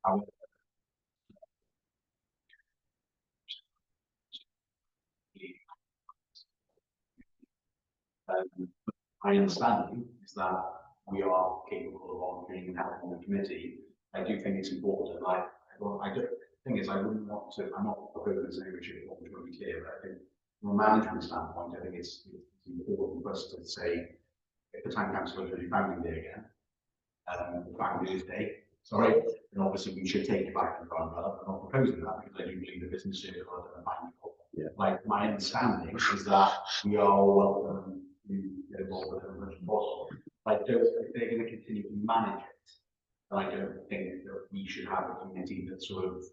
However, my understanding is that we are capable of being helping the committee. I do think it's important. I don't think is I wouldn't want to. I'm not proposing any ownership. I want to be clear. But I think from a management standpoint, I think it's important for us to say if the town council is going to be founding day again, the founders day. Sorry, and obviously we should take it back to the umbrella. I'm not proposing that because I do believe the business circle and bank. Yeah. Like my understanding is that we are welcome to get involved with it as much as possible. I don't, if they're going to continue to manage it, then I don't think that we should have a committee that sort of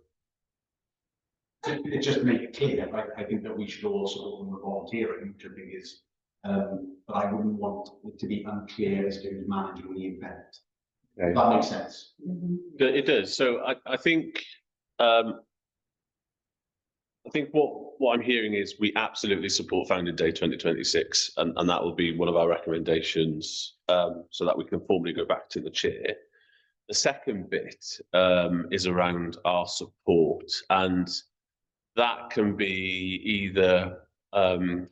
just to make it clear. I think that we should all support them with volunteering, which I think is, but I wouldn't want it to be unclear as to who's managing the event. Okay. That makes sense. It does. So I think what I'm hearing is we absolutely support Founding Day 2026, and that will be one of our recommendations, so that we can formally go back to the chair. The second bit is around our support, and that can be either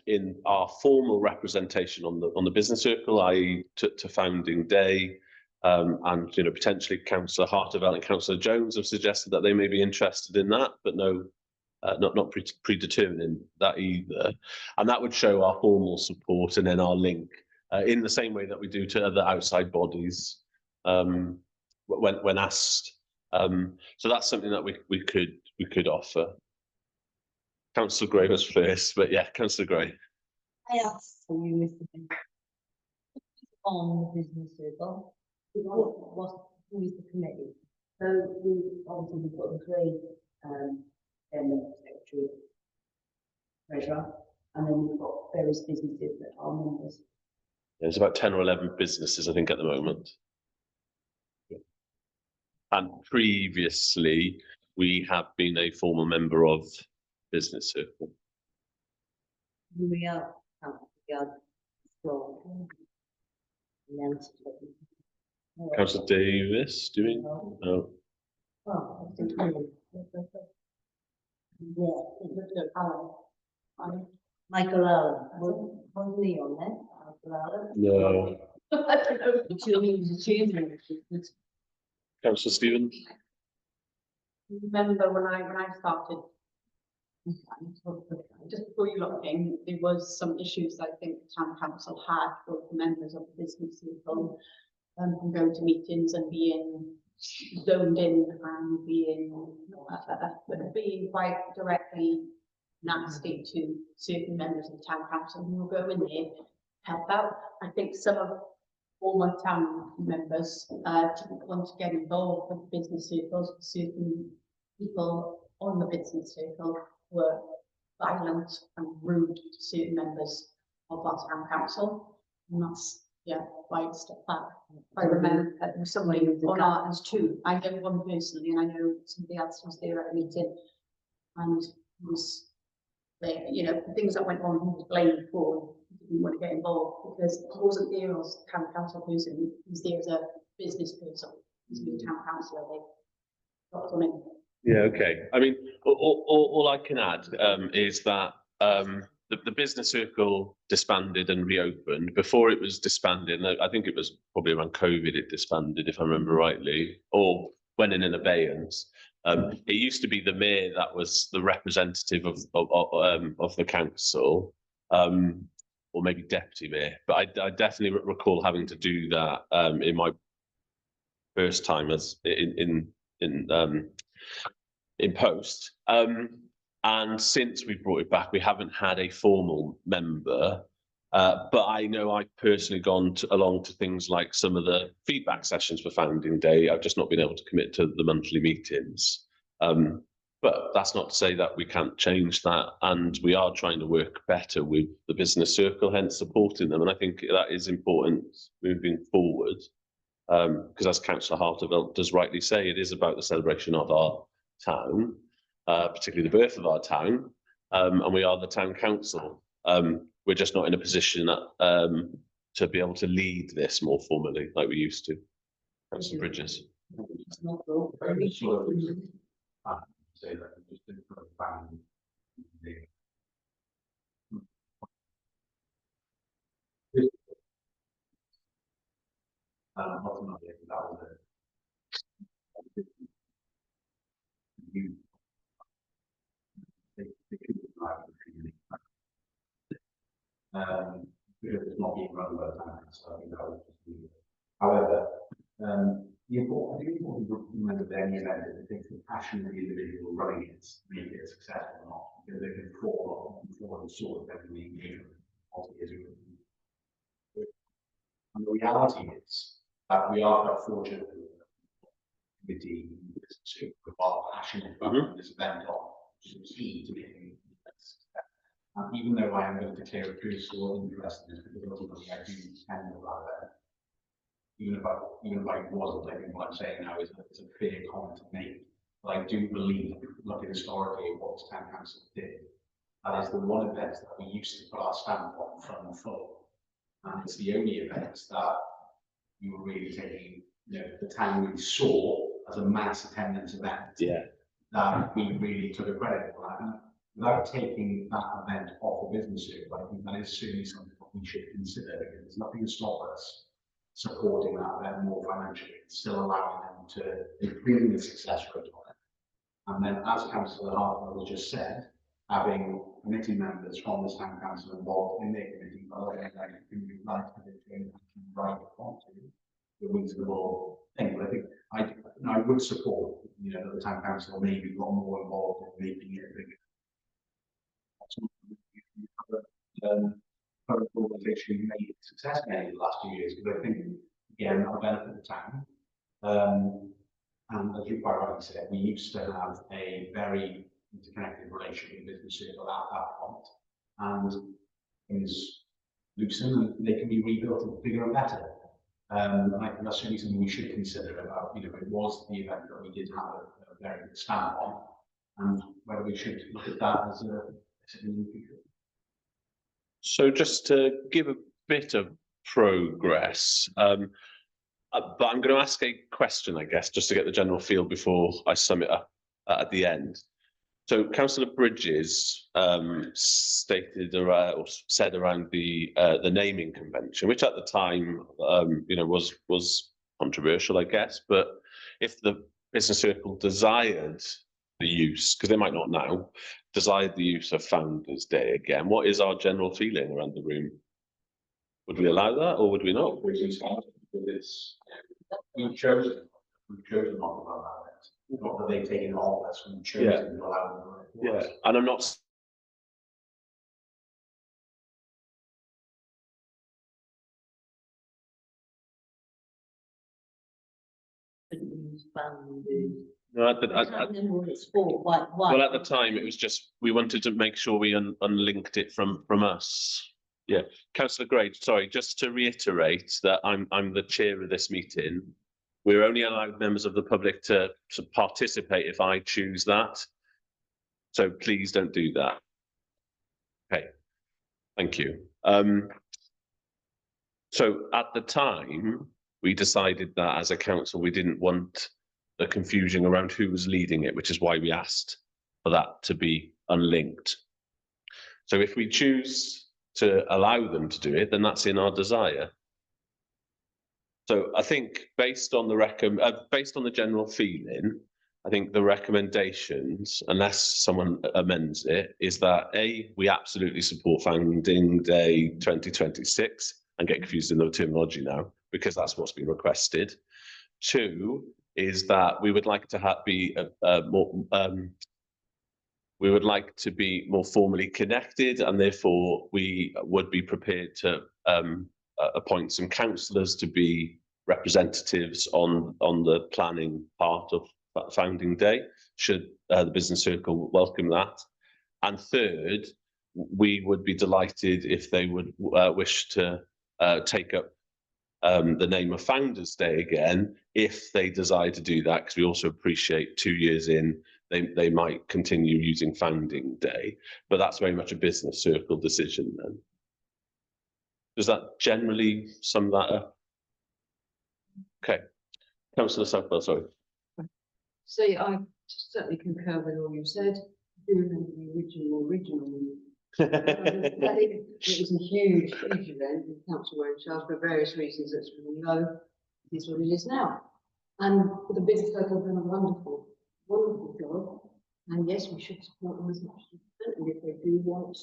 in our formal representation on the business circle, i.e. to Founding Day, and potentially Councillor Hartevelt and Councillor Jones have suggested that they may be interested in that, but no. Not predetermining that either, and that would show our formal support and then our link in the same way that we do to other outside bodies when asked. So that's something that we could offer. Councillor Gray was first, but yeah, Councillor Gray. I asked for you, Mr. Finn. On the business circle, who is the committee? So we've got the three secretary, treasurer, and then we've got various businesses that are members. There's about 10 or 11 businesses, I think, at the moment. And previously, we have been a former member of Business Circle. We are strong. Councillor Davis, doing? No. Oh, I think Alan. Michael Allen. Was he on there? Michael Allen? No. Councillor Stephen? Remember when I started, just before you lot came, there was some issues I think the town council had with the members of the business circle, from going to meetings and being zoned in and being quite directly nasty to certain members of the town council who will go in there, help out. I think some of former town members didn't want to get involved with business circles. Certain people on the business circle were violent and rude to certain members of our town council, and that's why it's stuff that. I remember somebody on ours too. I know one personally, and I know somebody else was there at a meeting, and was there, the things that went on, he was blamed for. He didn't want to get involved because he wasn't there as a town council person. He was there as a business person. He's been town councillor. They got on him. Yeah, okay. I mean, all I can add is that the business circle disbanded and reopened. Before it was disbanded, I think it was probably around COVID it disbanded, if I remember rightly, or went in abeyance. It used to be the mayor that was the representative of the council, or maybe deputy mayor. But I definitely recall having to do that in my first time as in in post. And since we brought it back, we haven't had a formal member. But I know I've personally gone along to things like some of the feedback sessions for Founding Day. I've just not been able to commit to the monthly meetings. But that's not to say that we can't change that. And we are trying to work better with the business circle, hence supporting them. And I think that is important moving forward. Because as Councillor Hartevelt does rightly say, it is about the celebration of our town, particularly the birth of our town, and we are the town council. We're just not in a position to be able to lead this more formally like we used to. Councillor Bridges. Say that we just didn't put a ban. Ultimately, that was it. Because it's not being run by the time, so I think that was just leave it. However, the important remember that any event that it takes the passion of the individual running it to make it successful or not, because they can fall and sort of every engagement. And the reality is that we are quite fortunate with the business who are passionate about this event on, which is key to making it success. And even though I am going to declare a personal interest in this, because ultimately I do tend to allow that. Even if I wasn't, I think what I'm saying now is that it's a fair comment to make. But I do believe, looking historically at what the town council did, that is the one event that we used to put our stamp on from and full. And it's the only event that you were really taking, the town really saw as a mass attendance event. Yeah. That we really took a credit for that. And without taking that event off the business circle, I think that is certainly something that we should consider, because there's nothing to stop us supporting that event more financially, still allowing them to improve the success rate on it. And then, as Councillor Hartwell just said, having committee members from the town council involved in their committee, but I think we like to do right onto the reasonable thing. But I think I would support, that the town council maybe got more involved in making it bigger. Current organisation made success in the last 2 years, because I think, again, that will benefit the town. And as you quite rightly said, we used to have a very interconnected relationship with business circle at that point, and things loosen and they can be rebuilt and bigger and better. And I think that's certainly something we should consider about, it was the event that we did have a very good stand on, and whether we should look at that as a significant future. So just to give a bit of progress, but I'm going to ask a question, I guess, just to get the general feel before I sum it up at the end. So Councillor Bridges stated or said around the naming convention, which at the time, was controversial, I guess. But if the business circle desired the use, because they might not now, desired the use of Founders Day again, what is our general feeling around the room? Would we allow that, or would we not? We've chosen not to allow that. Not that they've taken it off us, we've chosen to allow them. Yeah, and I'm not. No, well, at the time, it was just we wanted to make sure we unlinked it from us. Yeah, Councillor Gray, sorry, just to reiterate that I'm the chair of this meeting. We're only allowed members of the public to participate if I choose that. So please don't do that. Okay, thank you. So at the time, we decided that as a council, we didn't want the confusion around who was leading it, which is why we asked for that to be unlinked. So if we choose to allow them to do it, then that's in our desire. So I think based on the general feeling, I think the recommendations, unless someone amends it, is that A, we absolutely support Founding Day 2026 and get confused in the terminology now, because that's what's been requested. 2, is that we would like to we would like to be more formally connected, and therefore we would be prepared to appoint some councillors to be representatives on the planning part of Founding Day, should the business circle welcome that. And third, we would be delighted if they would wish to take up the name of Founders Day again, if they desire to do that, because we also appreciate 2 years in, they might continue using Founding Day, but that's very much a business circle decision then. Does that generally sum that up? Okay, Councillor Southwell, sorry. So I certainly concur with all you said. I do remember the original. I think it was a huge event. The council were in charge for various reasons. That's really low. It is what it is now. And the business circle have done a wonderful job. And yes, we should support them as much as we can. And if they do want,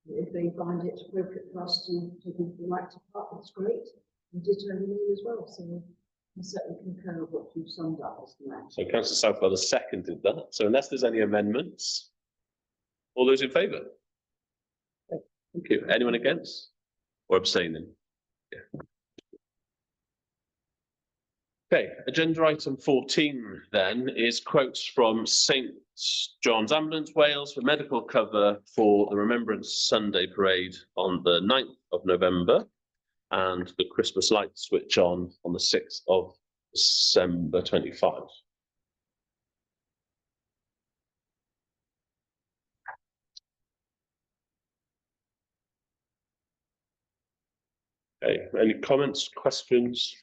if they find it appropriate for us to take them the right to part, that's great. And ditto everything as well. So I certainly concur with what you've summed up as the match. So Councillor Southwell has seconded that. So unless there's any amendments, all those in favour? Thank you. Anyone against or abstaining? Yeah. Okay, agenda item 14 then is quotes from St John's Ambulance Wales for medical cover for the Remembrance Sunday Parade on the 9th of November and the Christmas lights switch on the 6th of December 25. Okay, any comments, questions?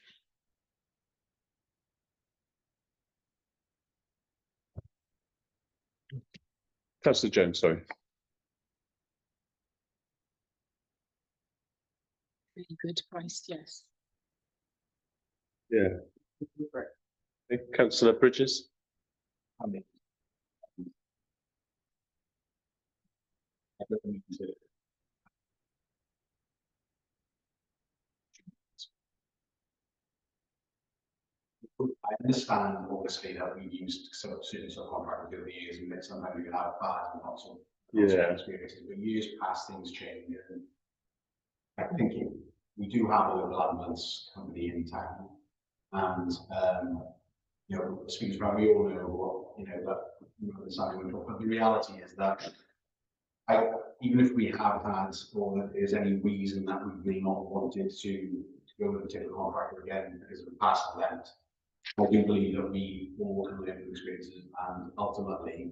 Councillor Jones, sorry. Really good price, yes. Yeah. Okay, Councillor Bridges. I mean, I don't need to. I understand, obviously, that we've used some certain subcontractors over the years, and that sometimes we can have bad and not so experiences. But years past, things change, and I think we do have a local ambulance company in town, and you know, speaks about, we all know what but the reality is that even if we have had, or that there's any reason that we may not wanted to go with a particular contractor again because of the past event, I do believe that we all can learn from experiences, and ultimately,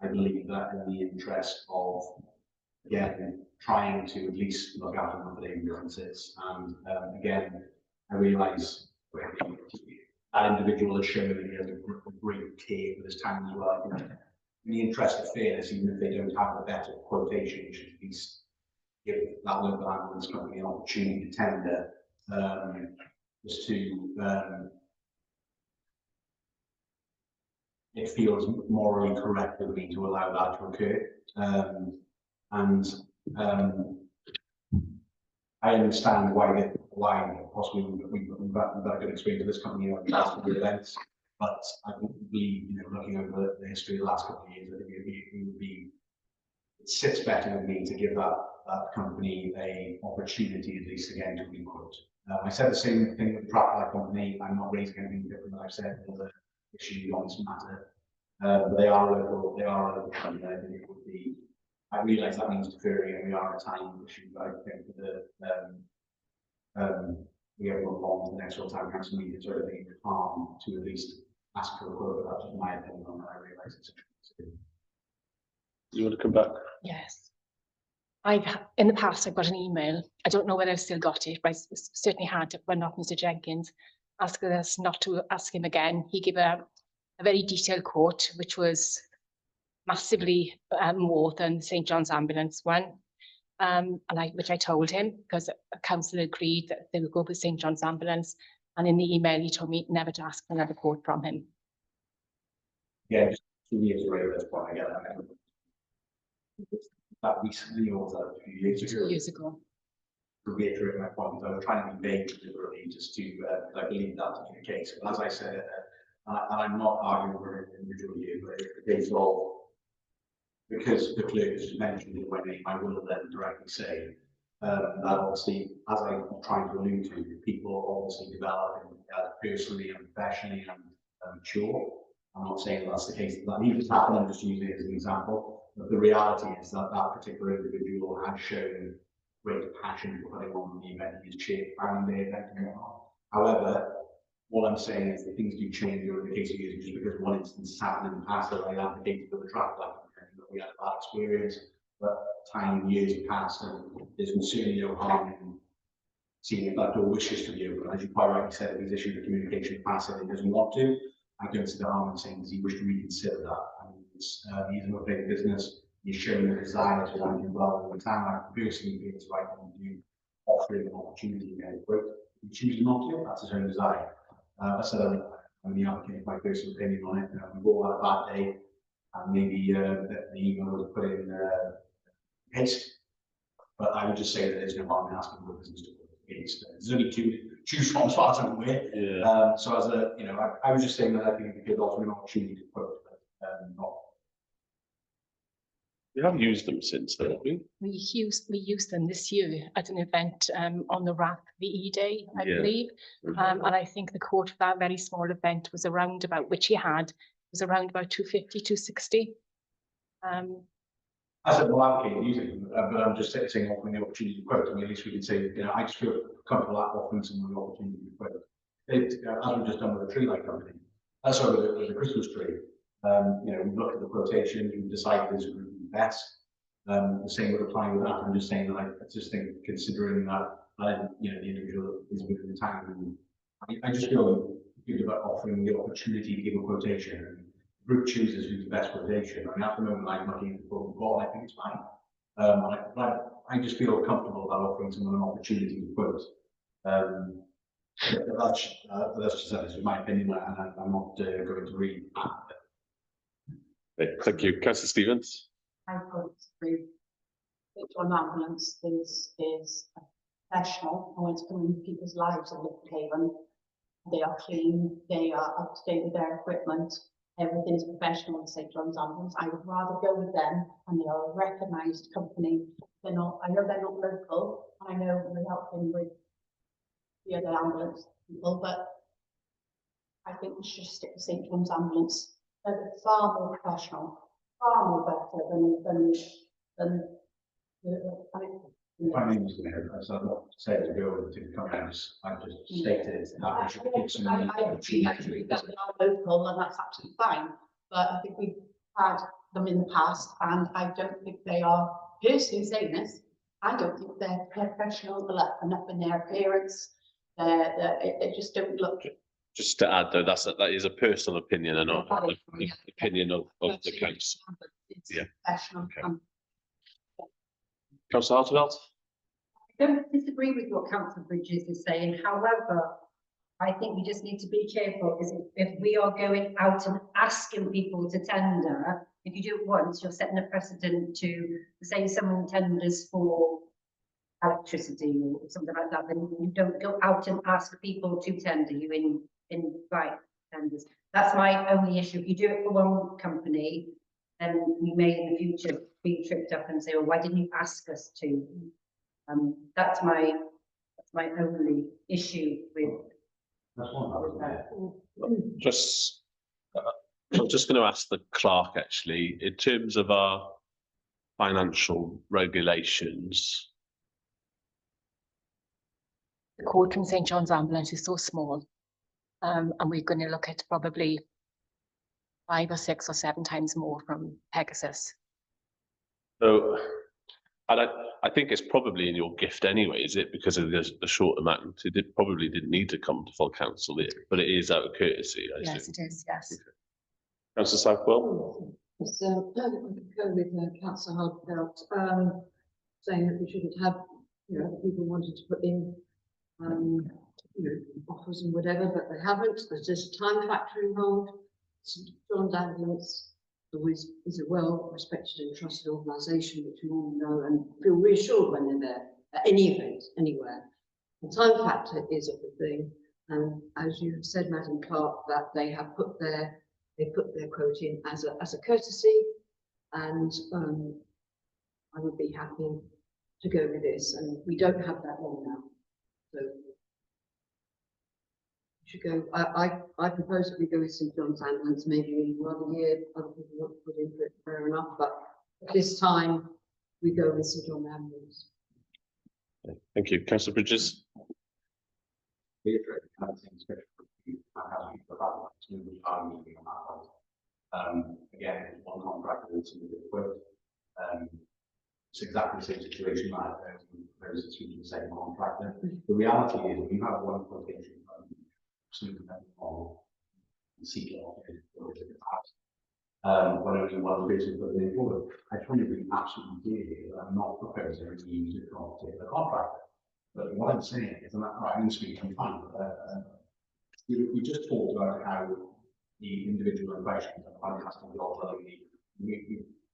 I believe that in the interest of, again, trying to at least look after monthly differences, and again, I realise that individual has shown that he has a great care for this town as well. In the interest of fairness, even if they don't have a better quotation, you should at least give that local ambulance company an opportunity to tender, just to it feels morally correct with me to allow that to occur. I understand why possibly we've had a good experience with this company on last couple of events, but I believe, you know, looking over the history of the last couple of years, I think it sits better with me to give that company a opportunity at least again to re-quote. I said the same thing with the traffic light company. I'm not raising anything different than I've said with the issue on this matter. But they are a local company. I think it would be, I realise that means deferring, and we are a time issue, but I think we have one on the next town council meeting, so I think it's harm to at least ask for a quote, but that's just my opinion on that. I realise it's You want to come back? Yes. In the past, I've got an email. I don't know whether I've still got it, but I certainly had when not Mr. Jenkins, asking us not to ask him again. He gave a very detailed quote, which was massively more than St John's Ambulance one. Which I told him, because a council agreed that they would go with St John's Ambulance. And in the email, he told me never to ask for another quote from him. Yeah, just to reiterate this point again. That recently, or was that a few years ago? 2 years ago. To reiterate my point, I was trying to be vague deliberately just to, I believe that to be the case. But as I said, and I'm not arguing for an individual here, but it's the case of, because the clerk has mentioned it, when I will then directly say, that obviously, as I'm trying to allude to, people obviously developing personally and professionally and mature. I'm not saying that's the case, that needs to happen, I'm just using it as an example. But the reality is that that particular individual has shown great passion for putting on the event he is chairing the event and whatnot. However, what I'm saying is that things do change over the case of years, just because one instance has happened in the past that I advocated for the traffic light, that we had a bad experience, but time and years have passed, and there's certainly no harm in seeing if that door wishes to be open. As you quite rightly said, if he's issued a communication pass and he doesn't want to, I don't see the harm in saying, does he wish to reconsider that? I mean, he's an okay business, he's showing a desire to want to involve in the town. I personally feel it's right to do offering an opportunity to get it quote. If he chooses not to, that's his own desire. That's I'm the applicant, my personal opinion on it. We've all had a bad day, and maybe the email was put in haste. But I would just say that there's no harm in asking for business to put against. There's only two choose from, as far as I'm aware. Yeah. So as a, I was just saying that I think we could offer an opportunity to quote, but not. We have used them since then, haven't we? We used them this year at an event on the RAF VE Day, I believe. And I think the quote for that very small event was around about, which he had, was around about 250, 260. I said, well, I'm okay using them, but I'm just saying offering the opportunity to quote. I mean, at least we could say, I just feel comfortable at offering someone the opportunity to quote. As we've just done with the tree light company, sorry, with the Christmas tree. We've looked at the quotations, we've decided this would be best. The same would apply with that. I'm just saying that I just think, considering that, the individual is within the town, I just feel good about offering the opportunity to give a quotation. And the group chooses who's the best quotation. I mean, at the moment, I'm looking at the ball, I think it's fine. I just feel comfortable about offering someone an opportunity to quote. That's just my opinion, and I'm not going to read. Thank you. Councillor Stevens. I would agree. On ambulance is professional, and when it's coming into people's lives in Milford Haven, they are clean, they are up to date with their equipment, everything is professional in St John's Ambulance. I would rather go with them, and they are a recognised company. I know they're not local, and I know we're helping with the other ambulance people, but I think we should stick to St John's Ambulance. They're far more professional, far more better than My name is Mayor, as I'm not saying to go to come out, I just stated that we should give some. I agree that they are local, and that's absolutely fine, but I think we've had them in the past, and I don't think they are, personally saying this, I don't think they're professional enough in their appearance. They just don't look. Just to add, though, that is a personal opinion and not the opinion of the council. Yeah. Professional. Okay. Councillor Hartwell? I don't disagree with what Councillor Bridges is saying. However, I think we just need to be careful, because if we are going out and asking people to tender, if you do it once, you're setting a precedent to say someone tenders for electricity or something like that, then you don't go out and ask people to tender, you invite tenders. That's my only issue. If you do it for one company, then you may in the future be tripped up and say, "Oh, why didn't you ask us to?" That's my only issue with that. I'm just going to ask the clerk, actually, in terms of our financial regulations. The quote from St John's Ambulance is so small, and we're going to look at probably 5 or 6 or 7 times more from Pegasus. So, I think it's probably in your gift anyway, is it? Because of the short amount, it probably didn't need to come to full council, but it is out of courtesy. Yes, it is. Yes. Okay. Councillor Southwell. It's, I concur with Councillor Hardbelt, saying that we shouldn't have, people wanting to put in, offers and whatever, but they haven't. There's just a time factor involved. St John's Ambulance always is a well-respected and trusted organisation, which we all know and feel reassured when they're there at any event, anywhere. The time factor is a good thing, and I as you have said, Madam Clerk, that they have put their quote in as a courtesy, and I would be happy to go with this, and we don't have that long now, so we should go. I propose that we go with St John's Ambulance, maybe one other year, other people want to put in for it, fair enough, but this time we go with St John's Ambulance. Thank you. Councillor Bridges. Again, one contract and some of the quote. It's exactly the same situation like those through the same contractor. The reality is we have one quotation on the CPL when only one person put it forward. I just want to be absolutely clear here that I'm not proposing to use it from a particular contractor. But what I'm saying is, and right, I'm speaking fine. We just talked about how the individual in question is a fantastic job telling me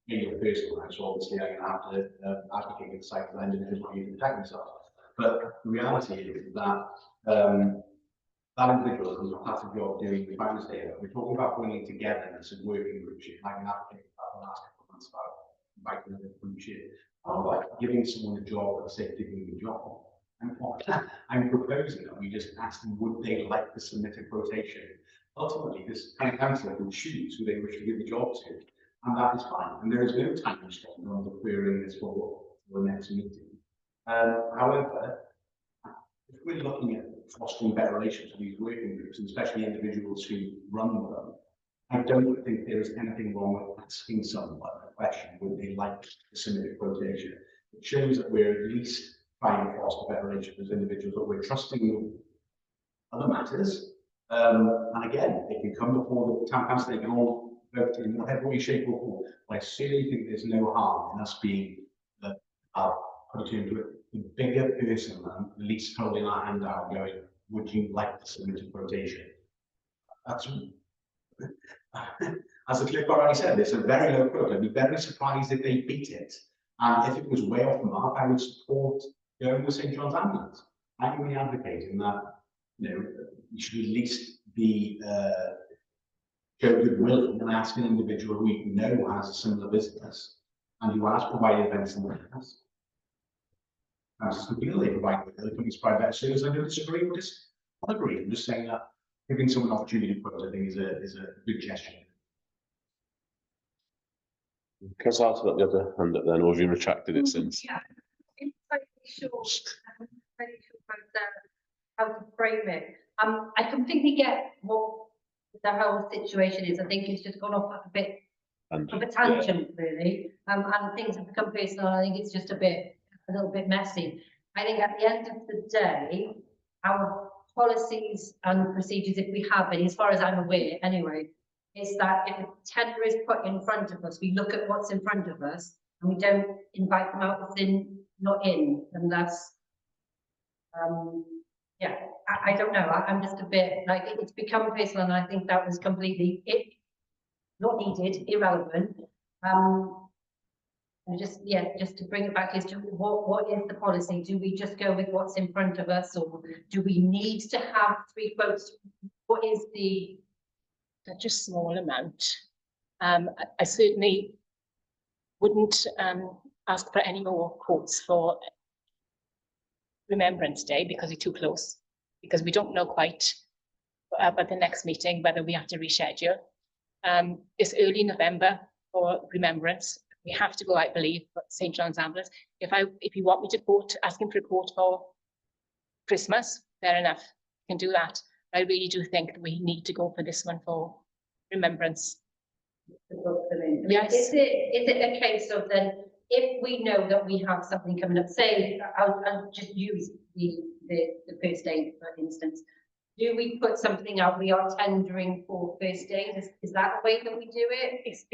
in your personal house, obviously I'm going to have to advocate for the sake of the individual not even protect themselves. But the reality is that that individual does a fantastic job doing the finance data. We're talking about bringing togetherness and working group shit. I can advocate for the last couple of months about inviting the group shit. I'm like giving someone a job for the sake of giving them a job. I'm proposing that we just ask them, would they like to submit a quotation? Ultimately, this kind of councillor can choose who they wish to give the job to, and that is fine. And there is no time restriction on the querying this for the next meeting. However, if we're looking at fostering better relations with these working groups, and especially individuals who run them, I don't think there is anything wrong with asking someone a question, would they like to submit a quotation? It shows that we're at least trying to foster better relations with individuals, but we're trusting with other matters. And again, they can come before the town council, they can all vote in whatever way, shape or form. But I certainly think there's no harm in us being, put it into it, the bigger person and at least holding our hand out going, would you like to submit a quotation? That's, as the clerk already said, it's a very low quote. I'd be very surprised if they beat it. And if it was way off the mark, I would support going with St John's Ambulance. I'm really advocating that, you know, you should at least be show goodwill and ask an individual who you know has a similar business and who has provided events in the past. They provide the companies provide better service. I don't disagree with this. I agree. I'm just saying that giving someone an opportunity to quote, I think, is a good gesture. Councillor Harton got the other hand up then, or have you retracted it since? Yeah, it's quite short. I'm very sure about how to frame it. I completely get what the whole situation is. I think it's just gone off a bit of a tangent, really, and things have become personal. I think it's just a little bit messy. I think at the end of the day, our policies and procedures, if we have any, as far as I'm aware anyway, is that if a tender is put in front of us, we look at what's in front of us and we don't invite them out within, not in, and that's, yeah, I don't know, I'm just a bit, like, it's become personal, and I think that was completely, not needed, irrelevant, and just, yeah, just to bring it back as to what is the policy? Do we just go with what's in front of us, or do we need to have 3 quotes? What is the such a small amount? I certainly wouldn't ask for any more quotes for Remembrance Day because we're too close, because we don't know quite about the next meeting whether we have to reschedule. It's early November for Remembrance. We have to go, I believe, for St John's Ambulance. If you want me to quote, asking for a quote for Christmas, fair enough, I can do that. I really do think that we need to go for this one for Remembrance. Yes. Is it a case of then, if we know that we have something coming up, say, I'll just use the first aid, for instance. Do we put something out? We are tendering for first aid. Is that the way that we do it? It's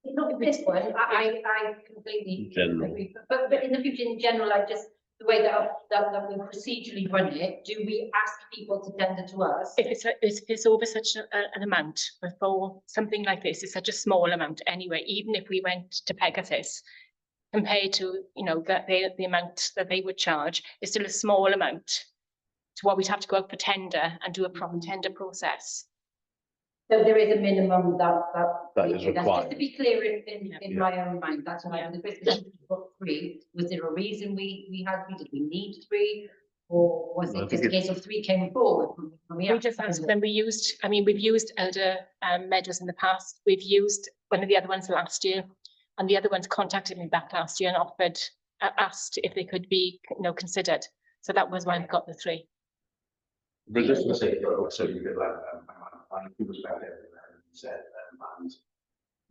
not this one. I completely agree. But in the future, in general, I just, the way that we procedurally run it, do we ask people to tender to us? If it's over such an amount, but for something like this, it's such a small amount anyway, even if we went to Pegasus, compared to, you know, that the amount that they would charge, is still a small amount. to what we'd have to go out for tender and do a proper tender process. So there is a minimum that That we is do. That's required. just to be clear in my own mind, that's why the Christmas book 3, was there a reason we had 3? Did we need 3? Or was No, I it think just a case of 3 came forward from We just asked when we used, I mean, we've used Elder Meadows in the past. We've used one of the other ones last year, and the other ones contacted me back last year and offered, asked if they could be, considered. So that was why we got the 3. But just to say, so you could like, I do respect everything that you said, and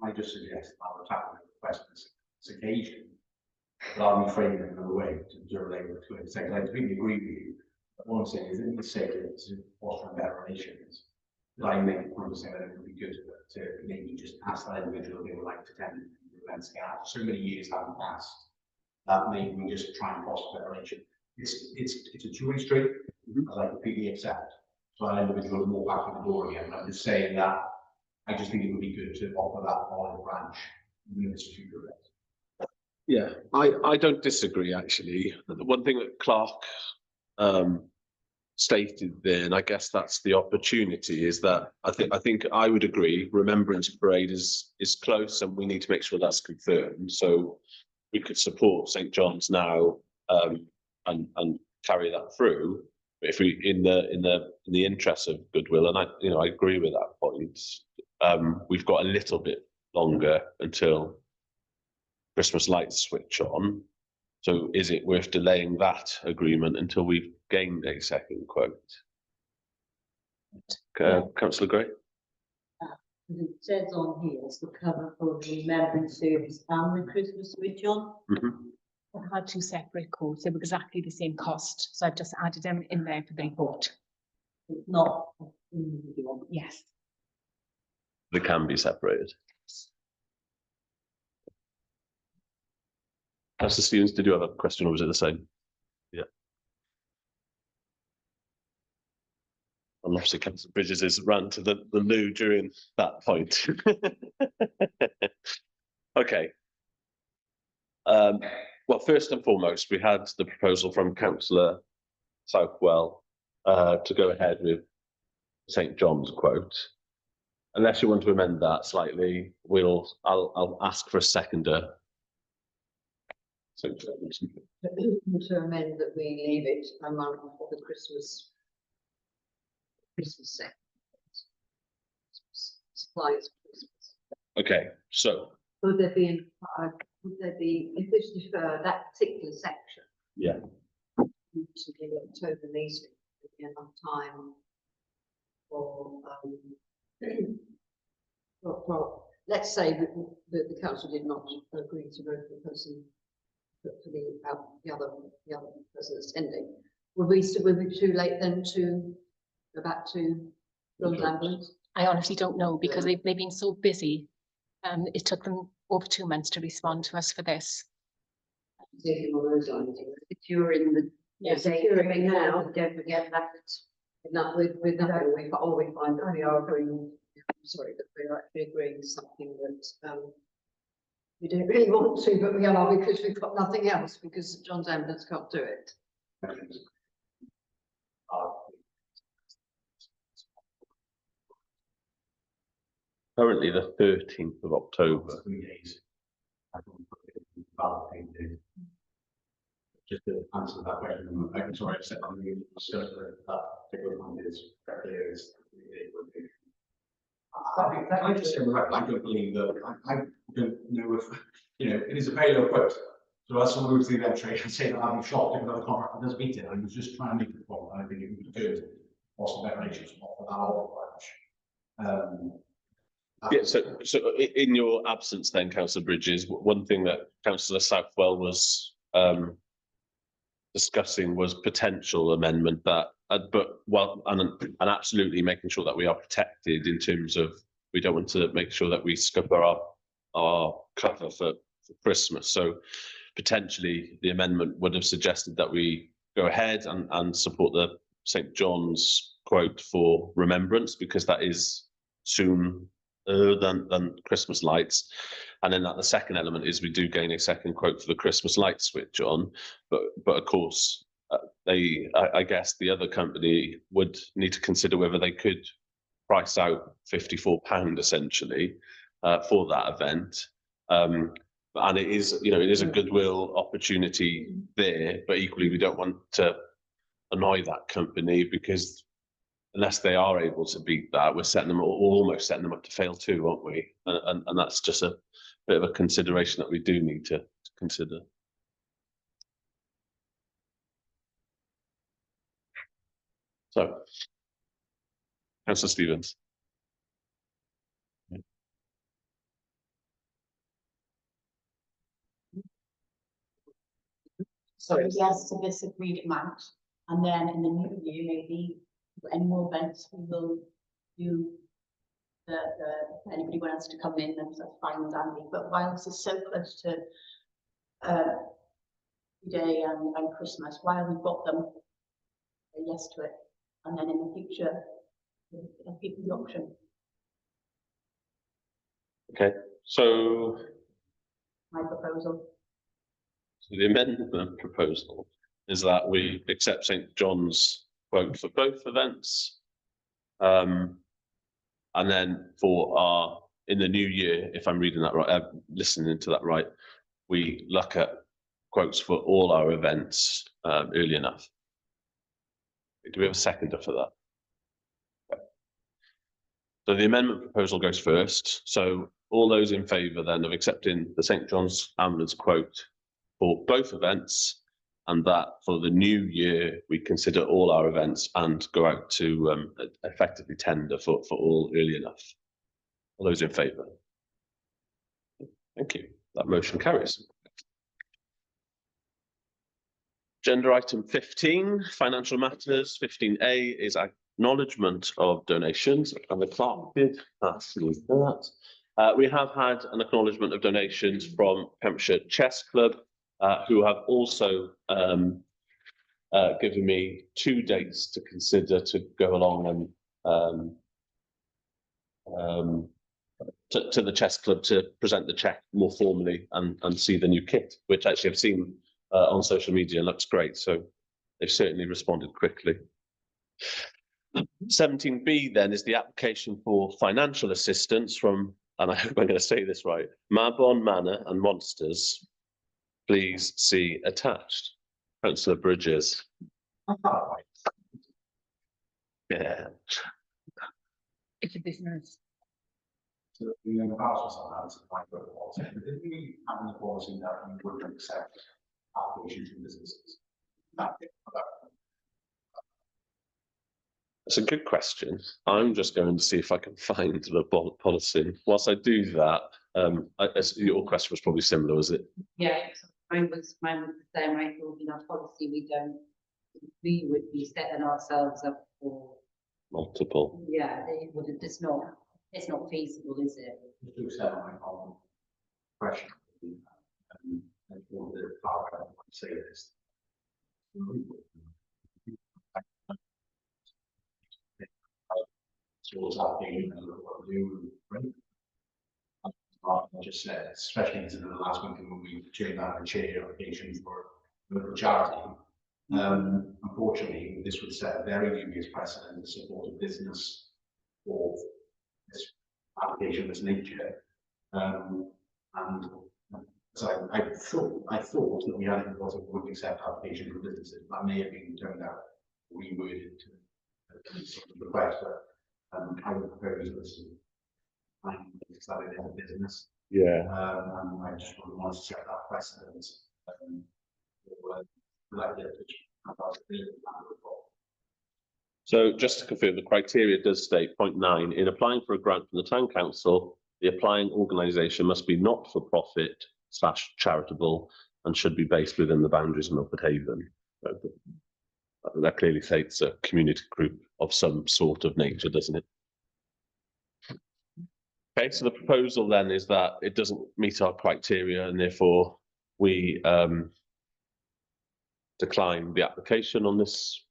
I just suggest our tackling the questions, this occasion, but I'll reframe it in another way to relate to it. So I completely agree with you. But what I'm saying is, in the sake of fostering better relations, that I make the point of saying that it would be good to maybe just ask that individual if they would like to attend the events again. After so many years having passed, that maybe we just try and foster better relations. It's a two-way street, as I completely accept. So an individual is more back in the door again. I'm just saying that I just think it would be good to offer that olive branch in this future event. Yeah, I don't disagree actually. The one thing that Clark stated there, and I guess that's the opportunity, is that I think I would agree. Remembrance Parade is close, and we need to make sure that's confirmed. So we could support St. John's now and carry that through. But if we in the interest of goodwill, and I agree with that point. We've got a little bit longer until Christmas lights switch on. So is it worth delaying that agreement until we've gained a second quote? Councillor Gray? It says on here, it's the cover for the Remembrance Service and the Christmas switch on. I had 2 separate quotes. They were exactly the same cost. So I've just added them in there for the report. It's not individual. Yes. They can be separated. Councillor Stevens, did you have a question, or was it the same? Yeah. And obviously Councillor Bridges is ran to the loo during that point. Okay. Well, first and foremost, we had the proposal from Councillor Southwell to go ahead with St. John's quote. Unless you want to amend that slightly, I'll ask for a seconder. So, To amend that we leave it a month for the Christmas set. Supplies for Christmas. okay, so Would there be, if this defer that particular section? yeah, To the October meeting, would be enough time for, well, let's say that the council did not agree to vote for the person, for the other person that's ending. Would we be too late then to go back to John's ambulance? I honestly don't know, because they've been so busy. It took them over 2 months to respond to us for this. If you're in the securing now, don't forget that. with nothing, we find that we are agreeing, sorry, that we're actually agreeing to something that we don't really want to, but we are, because we've got nothing else, because John's ambulance can't do it. currently the 13th of October. 3 days. Just to answer that question, I'm sorry, I said I'm going to discuss that particular point is I just say, right, I don't believe that, I don't know if, it is a very low quote. So as someone who's the event trade and say that I'm shocked if another contract does beat it, I was just trying to make the point. I think it would be good, also better relations, not for that all branch. Yeah, so in your absence then, Councillor Bridges, one thing that Councillor Southwell was discussing was potential amendment that, and absolutely making sure that we are protected in terms of, we don't want to make sure that we scupper our cover for Christmas. So potentially the amendment would have suggested that we go ahead and support the St. John's quote for remembrance, because that is soon than Christmas lights. And then that the second element is we do gain a second quote for the Christmas light switch on, but of course I guess the other company would need to consider whether they could price out £54 essentially for that event. And it is, you know, it is a goodwill opportunity there, but equally we don't want to annoy that company, because unless they are able to beat that, we're setting them, almost setting them up to fail too, aren't we? And that's just a bit of a consideration that we do need to consider. So, Councillor Stevens. So yes to this agreed amount, and then in the new year, maybe for any more events, we will do if anybody wants to come in, that's fine and dandy, but while this is so close to day and Christmas, while we've got them, say yes to it, and then in the future, we'll give the option. Okay, so My proposal. So the amendment proposal is that we accept St John's quote for both events. And then for our, in the new year, if I'm reading that right, listening to that right, we look at quotes for all our events early enough. Do we have a seconder for that? Okay. So the amendment proposal goes first. So all those in favour then of accepting the St John's Ambulance quote for both events, and that for the new year we consider all our events and go out to effectively tender for all early enough. All those in favour? Thank you. That motion carries. Agenda item 15, financial matters. 15A is acknowledgement of donations, and the clerk did ask me that. We have had an acknowledgement of donations from Pembrokeshire Chess Club, who have also given me 2 dates to consider to go along and to the chess club to present the check more formally and see the new kit, which actually I've seen on social media and looks great. So they've certainly responded quickly. 17B then is the application for financial assistance from, and I hope I'm going to say this right, Mabon Manor and Monsters. Please see attached. Councillor Bridges. Yeah. It's a business. So the past was on that, like the policy, but did we have the policy that we would accept applications from businesses? That's a good question. I'm just going to see if I can find the policy. Whilst I do that, your question was probably similar, was it? Yeah, mine was the same. I thought in our policy we would be setting ourselves up for Multiple. Yeah, it would. It's not feasible, is it? Just to accept my own question, and for the paragraph, I would say this. So what's happening and what we do, right? I just said, especially in the last meeting when we changed out the chair applications for local charity. Unfortunately, this would set a very dubious precedent to support a business for this application of this nature. And so I thought that we had a lot of would accept application for businesses. That may have been turned out reworded to request, but I would propose this. Because that is a business. Yeah. And I just wouldn't want to set that precedent. So just to confirm, the criteria does state point 9, in applying for a grant from the town council, the applying organisation must be not-for-profit / charitable and should be based within the boundaries of Milford Haven. That clearly states a community group of some sort of nature, doesn't it? Okay, so the proposal then is that it doesn't meet our criteria and therefore we decline the application on this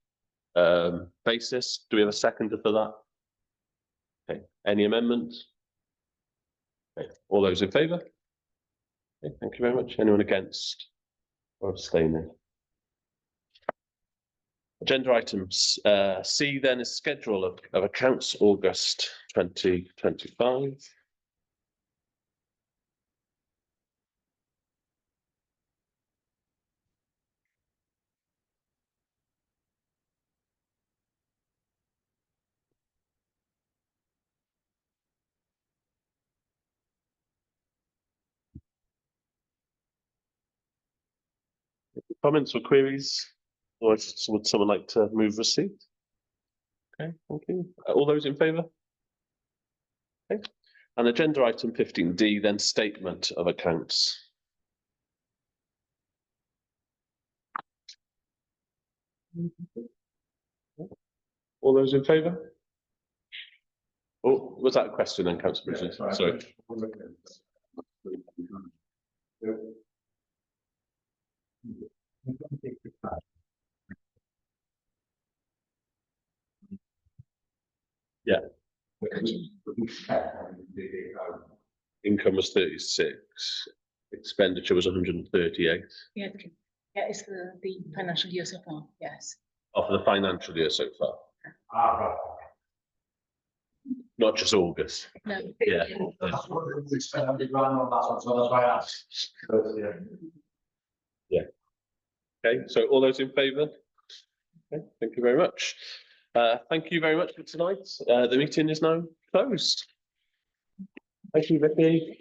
basis. Do we have a seconder for that? Okay, any amendments? Okay. All those in favour? Okay, thank you very much. Anyone against or abstaining? Agenda items, C then is schedule of accounts, August 2025. Comments or queries? Or would someone like to move receipt? Okay, thank you. All those in favour? Okay. And agenda item 15D, then statement of accounts. All those in favour? Oh, was that a question then, Councillor Bridges? Sorry. Yeah. Income was 36, expenditure was 138. Yeah, okay. Yeah, it's the financial year so far, yes. Oh, for the financial year so far, Right. not just August. No. Yeah. That's what we spent 100 grand on that one, so that's why I asked. Yeah. Okay, so all those in favour? Okay, thank you very much. Thank you very much for tonight. The meeting is now closed. Thank you, Vicky.